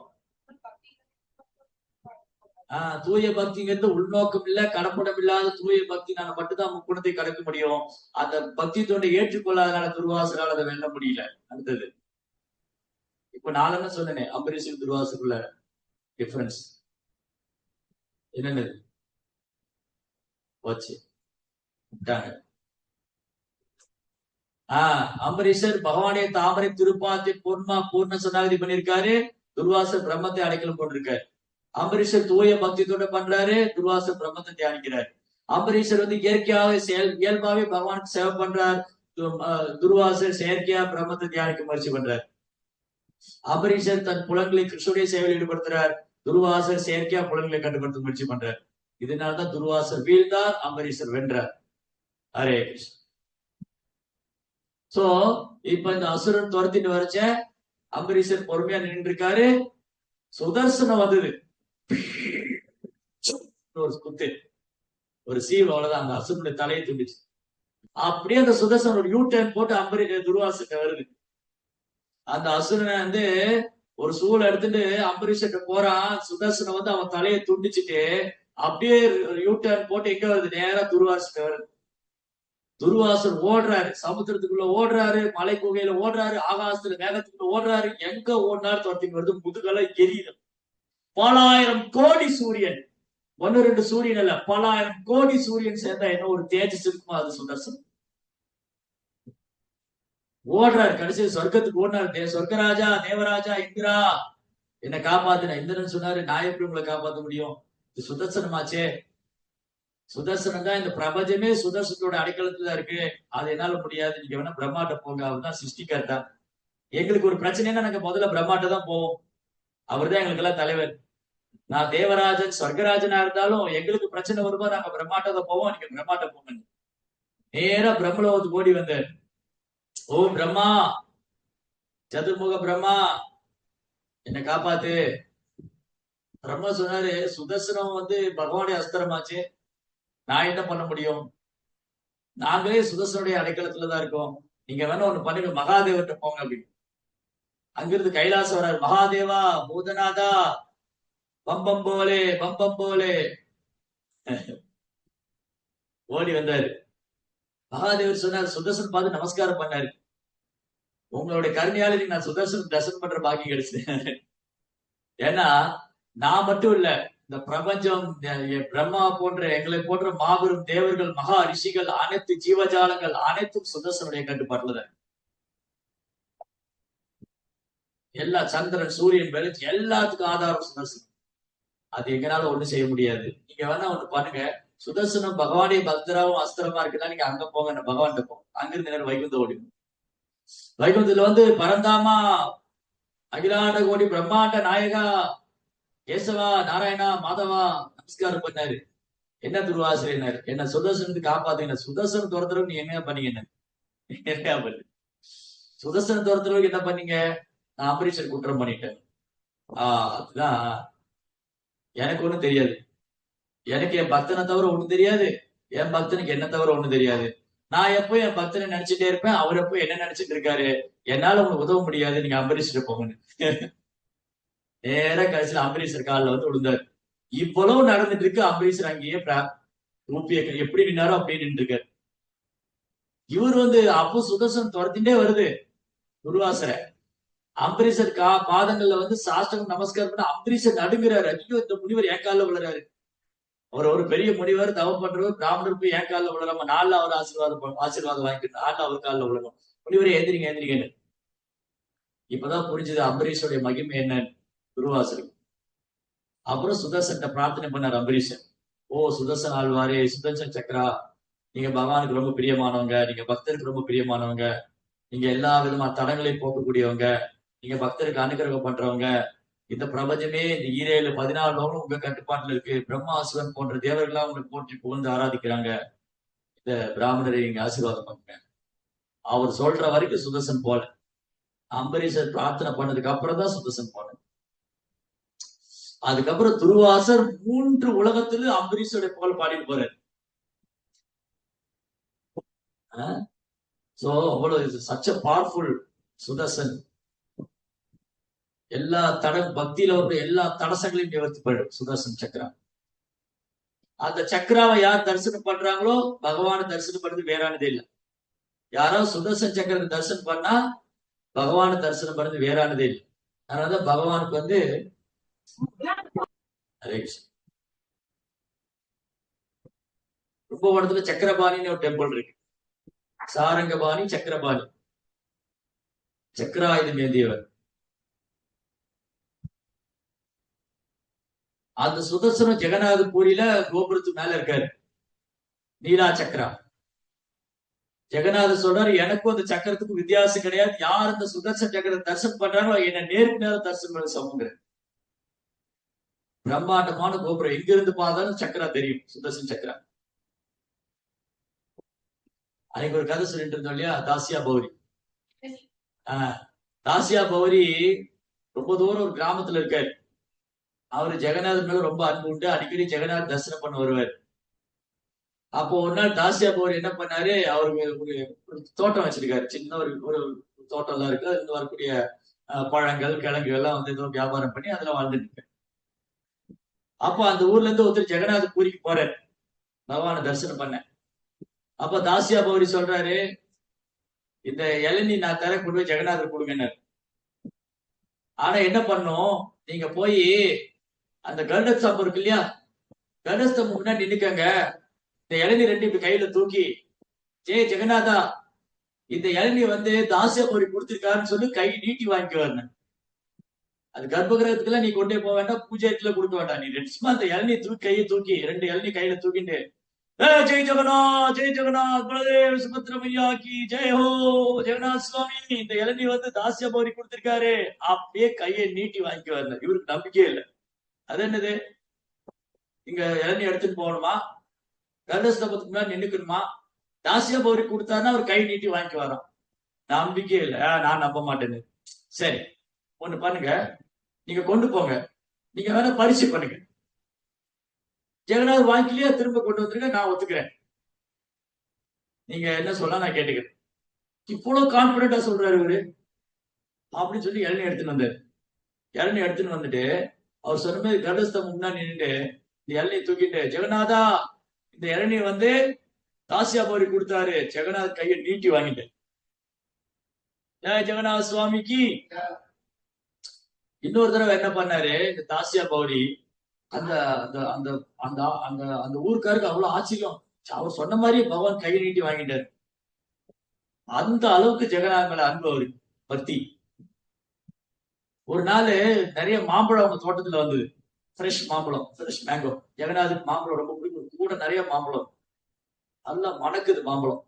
தூய பக்திங்கிறது உள்நோக்கம் இல்ல, கடப்படம் இல்லாத தூய பக்தினால மட்டும்தான் முக்குணத்தை கடக்க முடியும். அந்த பக்தி தொண்டை ஏற்றுக்கொள்ளாதனால துர்வாசனால அதை வெல்ல முடியல. அடுத்தது இப்ப நான் என்ன சொன்னேன், அம்பரீஷன் துர்வாசுக்குள்ள டிஃபரன்ஸ் என்னன்னு போச்சு. அம்பரீஷர் பகவானே தாமரை திருப்பாத்தி பூர்ண சரணாகதி பண்ணிருக்காரு, துர்வாசர் பிரம்மத்தை அடைக்கலம் கொண்டிருக்காரு. அம்பரீஷர் தூய பக்தியோட பண்றாரு, துர்வாசர் பிரம்மத்தை தியானிக்கிறாரு. அம்பரீஷர் இயல்பாவே பகவானுக்கு சேவை பண்றார், துர்வாசர் செயற்கையா பிரம்மத்தை தியானிக்க முயற்சி பண்றார். அம்பரீஷர் தன் புலன்களை கிருஷ்ணனுடைய சேவையில் ஈடுபடுத்துறார், துர்வாசர் செயற்கையா புலன்களை கட்டுப்படுத்த முயற்சி பண்றார். இதனால்தான் துர்வாசர் வீழ்ந்தார், அம்பரீஷர் வென்றார். ஹரே கிருஷ்ணன். சோ இப்ப இந்த அசுரன் துரத்திட்டு வரைச்ச அம்பரீஷர் பொறுமையா நின்று இருக்காரு. சுதர்சனம் வந்தது, ஒரு குத்து, ஒரு சீவ், அவ்வளவுதான். அந்த அசுரனுடைய தலையை துண்டிச்சு. அப்படியே அந்த சுதர்சன் ஒரு யூ டர்ன் போட்டு துர்வாசத்தை வருது. அந்த அசுரனை ஒரு சூழல் எடுத்துட்டு அம்பரீஷர்கிட்ட போறான். சுதர்சனை அவன் தலையை துண்டிச்சுட்டு அப்படியே யூ டர்ன் போட்டு எங்க வருது, நேரா துர்வாசத்தை வருது. துர்வாசர் ஓடுறாரு, சமுத்திரத்துக்குள்ள ஓடுறாரு, மலை குகையில ஓடுறாரு, ஆகாசத்துல மேகத்துக்குள்ள ஓடுறாரு. எங்க ஓடினாரு துரத்தின் வருது, முதுகெல்லாம் எரியுது. பலாயிரம் கோடி சூரியன், 1-2 சூரியன் அல்ல, பலாயிரம் கோடி சூரியன் சேர்ந்தா என்ன ஒரு தேஜஸ் இருக்குமா அது சுதர்சனம். ஓடுறாரு, கடைசி சொர்க்கத்துக்கு ஓடினாரு. சொர்க்கராஜா, தேவராஜா, இந்திரா என்னை காப்பாத்துன. இந்திரன் சொன்னாரு, நான் எப்படி உங்களை காப்பாற்ற முடியும், இது சுதர்சனமாச்சே. சுதர்சனம் தான் இந்த பிரபஞ்சமே சுதர்சனத்தோட அடைக்கலத்துல இருக்கு, அது என்னால முடியாது, நீங்க வேணா பிரம்மாட்ட போங்க, அவர் தான் சிருஷ்டிகர்த்தா. எங்களுக்கு ஒரு பிரச்சனைன்னா நாங்க முதல்ல பிரம்மாட்ட தான் போவோம், அவர் தான் எங்களுக்கு எல்லாம் தலைவர். நான் தேவராஜன் சொர்க்கராஜனா இருந்தாலும் எங்களுக்கு பிரச்சனை வரும்போது நாங்க பிரம்மாட்ட தான் போவோம், நீங்க பிரம்மாட்ட போங்க. நேரா பிரம்மலோகத்துக்கு ஓடி வந்தார். ஓ பிரம்மா, சதுர்முக பிரம்மா என்னை காப்பாத்து. பிரம்மா சொன்னாரு, சுதர்சனம் பகவானுடைய அஸ்திரமாச்சு, நான் என்ன பண்ண முடியும், நாங்களே சுதர்சனுடைய அடைக்கலத்துலதான் இருக்கோம், நீங்க வேணா ஒண்ணு பண்ணுங்க, மகாதேவர்கிட்ட போங்க அப்படின்னு. அங்கிருந்து கைலாசம் வர்றாரு. மகாதேவா, பூதநாதா, பம்பம் போலே பம்பம் போலே ஓடி வந்தாரு. மகாதேவர் சொன்னார், சுதர்சன் பார்த்து நமஸ்காரம் பண்ணாரு, உங்களுடைய கருணையால நான் சுதர்சன் தரிசனம் பண்ற பாக்கியம் கிடைச்சது. ஏன்னா நான் மட்டும் இல்ல, இந்த பிரபஞ்சம், பிரம்மா போன்ற எங்களை போன்ற மாபெரும் தேவர்கள், மகா ரிஷிகள், அனைத்து ஜீவஜாலங்கள் அனைத்தும் சுதர்சனுடைய கட்டுப்பாட்டுலதான். எல்லா சந்திரன், சூரியன், வெளிச்சம் எல்லாத்துக்கும் ஆதாரம் சுதர்சனம். அது எங்கனால ஒண்ணும் செய்ய முடியாது. நீங்க வேணா ஒண்ணு பண்ணுங்க, சுதர்சனம் பகவானுடைய பக்தராவும் அஸ்திரமா இருக்குன்னா நீங்க அங்க போங்க, பகவான்கிட்ட போங்க. அங்கிருந்து நேரம் வைகுந்த ஓடி, வைகுந்தத்துல பரந்தாமா, அகிலாண்ட கோடி பிரம்மாண்ட நாயகா, கேசவா, நாராயணா, மாதவா நமஸ்காரம் பண்ணாரு. என்ன துர்வாசர், என்ன சுதர்சனத்துக்கு காப்பாத்துங்க, சுதர்சனம் துரத்துறவுக்கு நீ என்ன பண்ணீங்க, என்ன பண்ணு, சுதர்சனம் துரத்துறவுக்கு என்ன பண்ணீங்க, நான் அம்பரீஷர் குற்றம் பண்ணிட்டேன். அதுதான் எனக்கு ஒண்ணும் தெரியாது, எனக்கு என் பக்தனை தவிர ஒண்ணு தெரியாது, என் பக்தனுக்கு என்ன தவிர ஒண்ணு தெரியாது. நான் எப்போ என் பக்தனை நினைச்சிட்டே இருப்பேன், அவர் எப்போ என்ன நினைச்சிட்டு இருக்காரு, என்னால உங்களுக்கு உதவ முடியாது, நீங்க அம்பரீஷர் போங்கன்னு. நேர கடைசியில் அம்பரீஷர் காலில் வந்து விழுந்தாரு. இவ்வளவு நடந்துட்டு இருக்கு, அம்பரீஷர் அங்கேயே ரூபியை எப்படி நின்னாரோ அப்படியே நின்று இருக்காரு. இவர் வந்து அப்போ சுதர்சன் துரத்திட்டே வருது துர்வாசரை. அம்பரீஷர் பாதங்கள்ல வந்து சாஷ்டகம் நமஸ்காரம் பண்ண அம்பரீஷர் நடுங்கிறாரு. ஐயோ, இந்த முனிவர் என் காலில் விழுறாரு. அவர் ஒரு பெரிய முனிவர், தவம் பண்றவர், பிராமணருக்கு என் காலில் விழலாம, நாலு அவர் ஆசீர்வாதம் வாங்கிட்டு நாலு அவர் காலில் விழணும். முனிவரை எந்திரிங்க எந்திரிங்கன்னு. இப்பதான் புரிஞ்சது அம்பரீஷோடைய மகிமை என்னன்னு துர்வாசருக்கு. அப்புறம் சுதர்சன் பிரார்த்தனை பண்ணார் அம்பரீஷன். ஓ சுதர்சன் ஆழ்வாரே, சுதர்சன் சக்கரா, நீங்க பகவானுக்கு ரொம்ப பிரியமானவங்க, நீங்க பக்தருக்கு ரொம்ப பிரியமானவங்க, நீங்க எல்லா விதமான தடங்களையும் போக்கக்கூடியவங்க, நீங்க பக்தருக்கு அனுகிரகம் பண்றவங்க, இந்த பிரபஞ்சமே இந்த 14 லோகம் உங்க கட்டுப்பாட்டுல இருக்கு, பிரம்மாசுரன் போன்ற தேவர்களா உங்களுக்கு போற்றி புகழ்ந்து ஆராதிக்கிறாங்க, இந்த பிராமணரை நீங்க ஆசீர்வாதம் பண்ணுங்க. அவர் சொல்ற வரைக்கும் சுதர்சன் போல. அம்பரீஷர் பிரார்த்தனை பண்ணதுக்கு அப்புறம் தான் சுதர்சன் போன. அதுக்கப்புறம் துர்வாசர் 3 உலகத்துல அம்பரீஷோட புகழ் பாடிட்டு போறாரு. சோ அவ்வளவு சச் அ பவர்ஃபுல் சுதர்சன். எல்லா பக்தியில வந்து எல்லா தடசங்களையும் நிவர்த்தி சுதர்சன் சக்கரா. அந்த சக்கராவை யார் தரிசனம் பண்றாங்களோ பகவான தரிசனம் பண்றது வேறானதே இல்லை. யாராவது சுதர்சன் சக்கரத்தை தரிசனம் பண்ணா பகவான தரிசனம் பண்றது வேறானதே இல்லை. அதனால பகவானுக்கு வந்து கும்பகோணத்துல சக்கரபாணின்னு ஒரு டெம்பிள் இருக்கு. சாரங்கபாணி சக்கரபாணி, சக்கராயுதம் ஏந்தியவர். அந்த சுதர்சனம் ஜெகநாத பூரியில கோபுரத்துக்கு மேல இருக்காரு, நீலா சக்கரா. ஜெகநாதர் சொல்றாரு, எனக்கும் அந்த சக்கரத்துக்கும் வித்தியாசம் கிடையாது, யார் அந்த சுதர்சன சக்கரத்தை தரிசனம் பண்றாங்களோ என்ன நேருக்கு நேரம் தரிசனம் பண்ண சமங்கிற பிரம்மாண்டமான கோபுரம். எங்க இருந்து பார்த்தாலும் சக்கரா தெரியும், சுதர்சன் சக்கரா. அன்னைக்கு ஒரு கதை சொல்லிட்டு இருந்தோம் இல்லையா, தாசியா பௌரி. தாசியா பௌரி ரொம்ப தூரம் ஒரு கிராமத்துல இருக்காரு. அவரு ஜெகநாதர் மேல ரொம்ப அன்பு உண்டு, அடிக்கடி ஜெகநாத் தரிசனம் பண்ண வருவார். அப்போ ஒரு நாள் தாசியா பௌரி என்ன பண்ணாரு, அவருக்கு ஒரு தோட்டம் வச்சிருக்காரு, சின்ன ஒரு தோட்டம் எல்லாம் இருக்கு. அதுல வரக்கூடிய பழங்கள் கிழங்குகள் எல்லாம் வந்து ஏதோ வியாபாரம் பண்ணி அதுல வாழ்ந்துட்டு இருக்கு. அப்போ அந்த ஊர்ல இருந்து ஒருத்தர் ஜெகநாத பூரிக்கு போறாரு பகவான தரிசனம் பண்ண. அப்ப தாசியா பௌரி சொல்றாரு, இந்த இளநீ நான் தர கொண்டு போய் ஜெகநாதர் கொடுங்கன்னு. ஆனா என்ன பண்ணும், நீங்க போய் அந்த கருடஸ்தம்பம் இருக்கு இல்லையா, கருடஸ்தம்பம் முன்னாடி நின்னுக்கங்க, இந்த இளநீ ரெண்டு இப்படி கையில தூக்கி, ஜெய ஜெகநாதா இந்த இளநீ வந்து தாசியா பௌரி கொடுத்திருக்காருன்னு சொல்லி கை நீட்டி வாங்கிக்குவாருன்னு. அது கர்ப்பகிரகத்துக்குலாம் நீ கொண்டே போக வேண்டாம், பூஜைக்குள்ள கொடுக்க வேண்டாம், நீ சும்மா அந்த இளநீ தூக்கி கையை தூக்கி 2 இளநீ கையில தூக்கிட்டு, ஜெய் ஜெகநாத் ஜெய் ஜெகநாத் பலதேவ் சுபத்ரமையா கி ஜெய் ஹோ, ஜெகநாத் சுவாமி இந்த இளநீ வந்து தாசியா பௌரி கொடுத்திருக்காரு, அப்படியே கையை நீட்டி வாங்கிக்குவாரு. இவருக்கு நம்பிக்கையே இல்லை. அது என்னது, இங்க இளநீ எடுத்துட்டு போகணுமா, கருடஸ்தம்பத்துக்கு முன்னாடி நின்னுக்கணுமா, தாசியா பௌரி கொடுத்தாருன்னா அவர் கை நீட்டி வாங்கிக்கு வரோம். நம்பிக்கையே இல்லை, நான் நம்ப மாட்டேன்னு. சரி ஒண்ணு பண்ணுங்க, நீங்க கொண்டு போங்க, நீங்க வேணா பரிசு பண்ணுங்க, ஜெகநாத் வாங்கிக்கலையா திரும்ப கொண்டு வந்துருங்க, நான் ஒத்துக்கிறேன், நீங்க என்ன சொல்ல நான் கேட்டுக்கிறேன். இவ்வளவு கான்பிடண்டா சொல்றாரு இவரு. அப்படின்னு சொல்லி இளநீ எடுத்துன்னு வந்தாரு. இளநீ எடுத்துன்னு வந்துட்டு அவர் சொன்ன மாதிரி கருடஸ்தம்பம் முன்னாடி நின்றுட்டு இந்த இளநீ தூக்கிட்டு, ஜெகநாதா இந்த இளநீ வந்து தாசியா பௌரி கொடுத்தாரு. ஜெகநாத் கையை நீட்டி வாங்கிட்டு, ஜெய ஜெகநாத் சுவாமிக்கு. இன்னொரு தடவை என்ன பண்ணாரு, இந்த தாசியா பௌரி அந்த அந்த அந்த அந்த அந்த ஊருக்காருக்கு அவ்வளவு ஆச்சரியம். அவர் சொன்ன மாதிரி பகவான் கையை நீட்டி வாங்கிட்டாரு. அந்த அளவுக்கு ஜெகநாத் மேல அன்பு அவருக்கு, பக்தி. ஒரு நாள் நிறைய மாம்பழம் அவங்க தோட்டத்துல வந்தது, ஃப்ரெஷ் மாம்பழம், ஃப்ரெஷ் மேங்கோ. ஜெகநாதுக்கு மாம்பழம் ரொம்ப பிடிக்கும், கூட நிறைய மாம்பழம், நல்லா மணக்குது மாம்பழம்.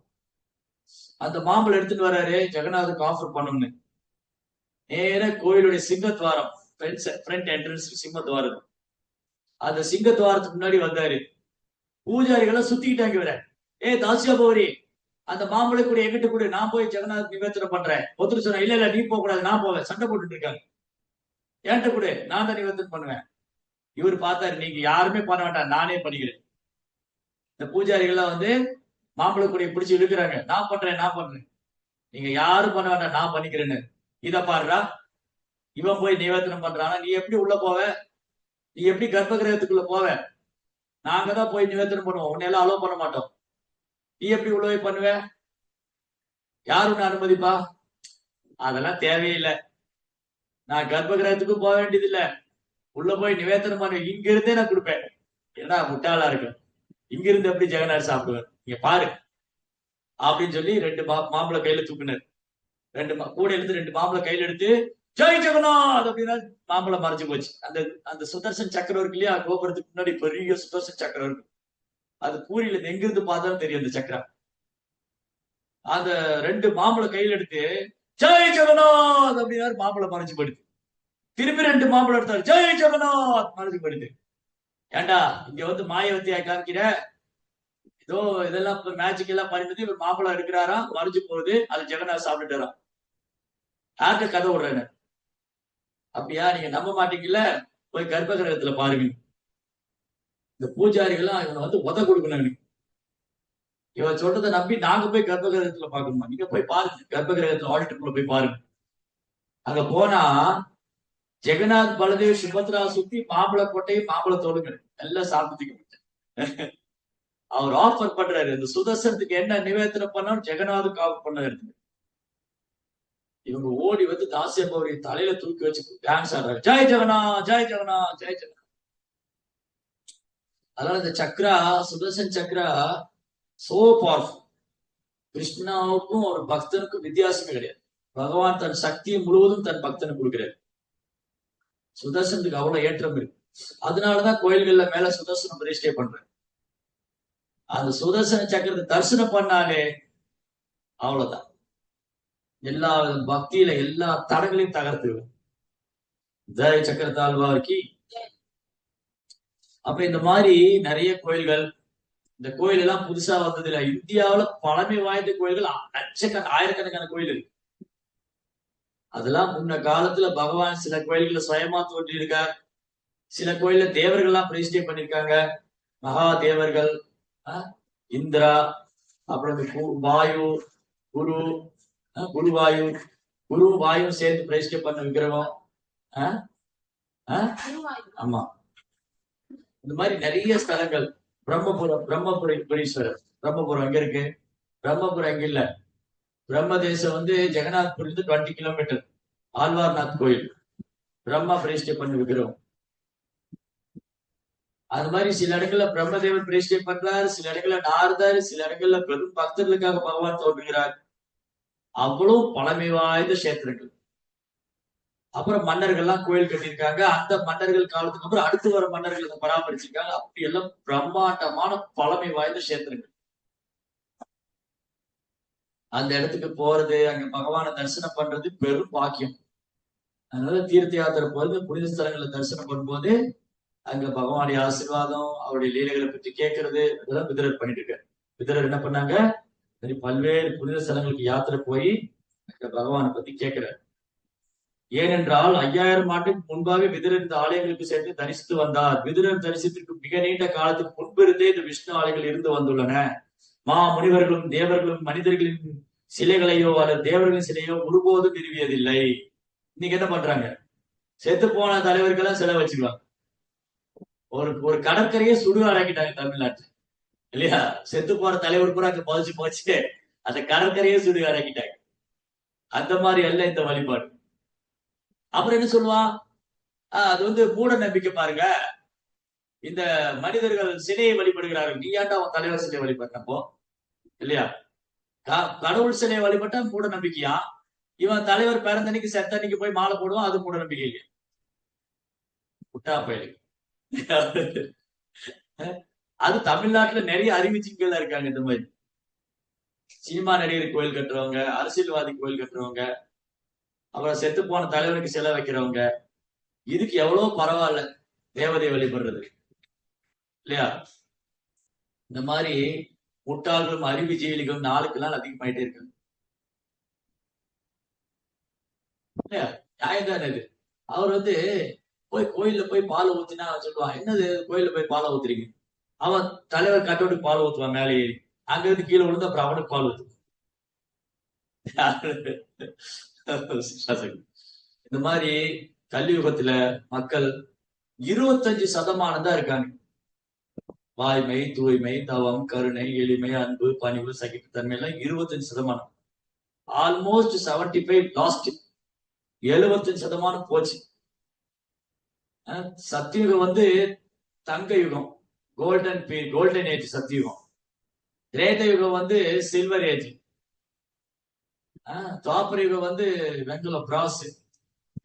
அந்த மாம்பழம் எடுத்துட்டு வராரு, ஜெகநாதுக்கு ஆஃபர் பண்ணணும்னு. நேர கோயிலுடைய சிங்கத்வாரம், ஃப்ரண்ட் என்ட்ரன்ஸ் சிங்கத்வாரம், அந்த சிங்கத்வாரத்துக்கு முன்னாடி வந்தாரு. பூஜாரிகளை சுத்திக்கிட்டாங்க இவர. தாசியா பௌரி அந்த மாம்பழம் கூட எங்கிட்ட கூட, நான் போய் ஜெகநாத் நிவேத்தனம் பண்றேன். ஒருத்தர் சொன்ன, இல்ல இல்ல நீ போக கூடாது, நான் போவேன். சண்டை போட்டுட்டு இருக்காங்க. என்கிட்ட கூட, நான் தான் நிவேத்தனம் பண்ணுவேன். இவர் பார்த்தாரு, நீங்க யாருமே பண்ண வேண்டாம், நானே பண்ணிக்கிறேன். இந்த பூஜாரிகள்லாம் வந்து மாம்பழ கொடியை பிடிச்சி இழுக்கிறாங்க. நான் பண்றேன், நீங்க யாரும் பண்ண வேண்டாம், நான் பண்ணிக்கிறேன்னு. இத பாருடா, இவன் போய் நிவேதனம் பண்றானா, நீ எப்படி உள்ள போவ? நீ எப்படி கர்ப்ப கிரகத்துக்குள்ள போவ? நாங்க தான் போய் நிவேதனம் பண்ணுவோம், உன்னையெல்லாம் அலோவ் பண்ண மாட்டோம். நீ எப்படி உள்ள போய் பண்ணுவ? யாரு உன்னை அனுமதிப்பா? அதெல்லாம் தேவையில்லை. நான் கர்ப்ப கிரகத்துக்கும் போக வேண்டியது இல்ல, உள்ள போய் நிவேதனம் பண்ணுவேன், இங்க இருந்தே நான் கொடுப்பேன். ஏன்னா முட்டாளா இருக்கு, இங்க இருந்து எப்படி ஜெகநாத் சாப்பிடுவேன், நீங்க பாரு அப்படின்னு சொல்லி 2 மாம்பழ கையில தூக்குனாரு. கூட இருந்து 2 மாம்பழ கையில எடுத்து ஜெய் ஜெகநாத் அப்படின்னா மாம்பழம் மறைஞ்சு போச்சு. அந்த அந்த சுதர்சன் சக்கரம் இருக்கு இல்லையா, கோபுரத்துக்கு முன்னாடி பெரிய சுதர்சன் சக்கரம் இருக்கு. அது பூரியில எங்கிருந்து பார்த்தாலும் தெரியும் அந்த சக்கரம். அந்த 2 மாம்பழ கையில எடுத்து ஜெய் ஜெகநாத் அப்படின்னா மாம்பழம் மறைஞ்சு போயிடுது. திருப்பி 2 மாம்பழம் எடுத்தாரு, ஜெய் ஜெகநாத் மறைஞ்சு போயிடுது. ஏண்டா இங்க வந்து மாயவத்தியா காமிக்கிற, ஏதோ இதெல்லாம் மேஜிக் எல்லாம் பண்ணிட்டு இவர் மாம்பழம் எடுக்கிறாரா, மறைஞ்சு போகுது, அது ஜெகநாத் சாப்பிட்டுட்டாராம். யார்கிட்ட கதை விடுறேன்னு? அப்படியா, நீங்க நம்ப மாட்டீங்கல்ல, போய் கர்ப்ப கிரகத்துல பாருங்க. இந்த பூஜாரிகள்லாம் இவனை வந்து உத கொடுக்கணும். இவன் சொல்றதை நம்பி நாங்க போய் கர்ப்ப கிரகத்துல பாக்கணுமா? நீங்க போய் பாருங்க, கர்ப்ப கிரகத்துல ஆடிட்டருக்குள்ள போய் பாருங்க. அங்க போனா ஜெகநாத், பலதேவ், சுபத்ரா சுத்தி மாம்பழ கோட்டையும் மாம்பழ தோடுங்க எல்லாம் சாப்பிட்டு அவர் ஆஃபர் பண்றாரு. இந்த சுதர்சனத்துக்கு என்ன நிவேதனம் பண்ணாலும் ஜெகநாதுக்கு ஆஃபர் பண்ணாரு. இவங்க ஓடி வந்து தாசியப்பவரை தலையில தூக்கி வச்சு டான்ஸ் ஆடுறாரு, ஜெய் ஜெகநாத், ஜெய் ஜெகநாத், ஜெய் ஜெகநாத். அதனால இந்த சக்ரா, சுதர்சன் சக்ரா சோ பவர்ஃபுல். கிருஷ்ணாவுக்கும் ஒரு பக்தனுக்கும் வித்தியாசமே கிடையாது. பகவான் தன் சக்தியை முழுவதும் தன் பக்தனுக்கு கொடுக்கிறார். சுதர்சனத்துக்கு அவ்வளவு ஏற்றம் இருக்கு. அதனாலதான் கோயில்கள்ல மேல சுதர்சனம் பிரதிஷ்டை பண்றேன். அந்த சுதர்சன சக்கரத்தை தரிசனம் பண்ணாலே அவ்வளவுதான், எல்லா பக்தியில எல்லா தடங்களையும் தகர்த்துருவேன். ஜெய சக்கரத்தாழ்வார்க்கு. அப்ப இந்த மாதிரி நிறைய கோயில்கள், இந்த கோயில் எல்லாம் புதுசா வந்தது இல்ல. இந்தியாவில பழமை வாய்ந்த கோயில்கள் ஆயிரக்கணக்கான கோயில் இருக்கு. அதெல்லாம் முன்ன காலத்துல பகவான் சில கோயில்களை சுயமா தோன்றி இருக்கார். சில கோயில்ல தேவர்கள்லாம் பிரதிஷ்டை பண்ணிருக்காங்க. மகா தேவர்கள், இந்திரா, அப்புறம் வாயு, குரு, குருவாயு, குரு வாயு சேர்த்து பிரதிஷ்டை பண்ண விக்கிரகம். ஆமா, இந்த மாதிரி நிறைய ஸ்தலங்கள். பிரம்மபுரீஸ்வரர், பிரம்மபுரம் எங்க இருக்கு? பிரம்மபுரம் எங்க இல்ல, பிரம்மதேசம் வந்து ஜெகநாத்பூர் இருந்து 20 கிலோமீட்டர். ஆழ்வார்நாத் கோயில் பிரம்மா பிரதிஷ்டை பண்ண விக்கிரகம். அது மாதிரி சில இடங்கள்ல பிரம்மதேவன் பிரதிஷ்டை பண்றாரு, சில இடங்கள்ல நாரதர், சில இடங்கள்ல பெரும் பக்தர்களுக்காக பகவான் தோன்றுகிறார். அவ்வளவு பழமை வாய்ந்த கஷேத்திரங்கள். அப்புறம் மன்னர்கள்லாம் கோயில் கட்டியிருக்காங்க. அந்த மன்னர்கள் காலத்துக்கு அப்புறம் அடுத்து வர மன்னர்கள் அதை பராமரிச்சிருக்காங்க. அப்படி எல்லாம் பிரம்மாண்டமான பழமை வாய்ந்த கஷேத்திரங்கள். அந்த இடத்துக்கு போறது, அங்க பகவானை தரிசனம் பண்றது பெரும் பாக்கியம். அதனால தீர்த்த யாத்திரை போறது, புனித ஸ்தலங்களை தரிசனம் பண்ணும்போது அங்க பகவானுடைய ஆசீர்வாதம், அவருடைய லீலைகளை பற்றி கேட்கறது, அதெல்லாம் விதரர் பண்ணிட்டு இருக்காரு. விதரர் என்ன பண்ணாங்க, பல்வேறு புனித ஸ்தலங்களுக்கு யாத்திரை போய் பகவானை பத்தி கேட்கிறார். ஏனென்றால் 5000 ஆண்டுக்கு முன்பாக விதுரர் இந்த ஆலயங்களுக்கு சென்று தரிசித்து வந்தார். விதுரர் தரிசனத்திற்கு மிக நீண்ட காலத்துக்கு முன்பிருந்தே இந்த விஷ்ணு ஆலயங்கள் இருந்து வந்துள்ளன. முனிவர்களும் தேவர்களும் மனிதர்களின் சிலைகளையோ அல்லது தேவர்களின் சிலையோ ஒருபோதும் நிறுவியதில்லை. இன்னைக்கு என்ன பண்றாங்க, செத்து போன தலைவர்கள்லாம் சிலை வச்சுக்குவாங்க. ஒரு கடற்கரையே சுடுகாடாக்கிட்டாங்க தமிழ்நாட்டுல இல்லையா? செத்து போற தலைவர் கூட அங்க பதிச்சு போச்சு, அந்த கடற்கரையே சுடுகாடாக்கிட்டாங்க. அந்த மாதிரி அல்ல இந்த வழிபாடு. அப்புறம் என்ன சொல்லுவான், அது வந்து மூட நம்பிக்கை பாருங்க, இந்த மனிதர்கள் சிலையை வழிபடுகிறார்கள், நீ ஏன்டா அவன் தலைவர் சிலையை வழிபட்டப்போ இல்லையா? கடவுள் சிலையை வழிபட்டா மூட நம்பிக்கையா? இவன் தலைவர் பிறந்தன்னைக்கு செத்தன்னைக்கு போய் மாலை போடுவான், அது மூட நம்பிக்கை இல்லையா? குட்டா பயிலுக்கு. அது தமிழ்நாட்டுல நிறைய அறிவிச்சிகள் இருக்காங்க. இந்த மாதிரி சினிமா நடிகர் கோயில் கட்டுறவங்க, அரசியல்வாதி கோயில் கட்டுறவங்க, அப்புறம் செத்து போன தலைவருக்கு சிலை வைக்கிறவங்க, இதுக்கு எவ்வளவு பரவாயில்ல தேவதை வழிபடுறது இல்லையா? இந்த மாதிரி முட்டாள்களும் அறிவுஜீவிகளும் நாளுக்கு நாள் அதிகமாயிட்டே இருக்காங்க இல்லையா? நியாயம்தான் இது. அவர் வந்து போய் கோயில்ல போய் பாலை ஊத்தினா சொல்லுவான், என்னது கோயில்ல போய் பாலை ஊத்துறீங்க? அவன் தலைவர் கட்டோட்டுக்கு பால் ஊத்துவான் மேலே ஏறி. அங்க இருந்து கீழே விழுந்து அப்புறம் அவனுக்கு பால் ஊத்து. இந்த மாதிரி கலியுகத்துல மக்கள் 25% தான் இருக்காங்க. வாய்மை, தூய்மை, தவம், கருணை, எளிமை, அன்பு, பணிவு, சகிப்புத்தன்மை எல்லாம் 25%. Almost 75 last. 75% போச்சு. சத்தியுகம் வந்து தங்க யுகம், கோல்டன் ஏஜ் சத்தியுகம். திரேத யுகம் வந்து சில்வர் ஏஜ். துவாபர யுகம் வந்து வெங்கலம் பிராஸ்.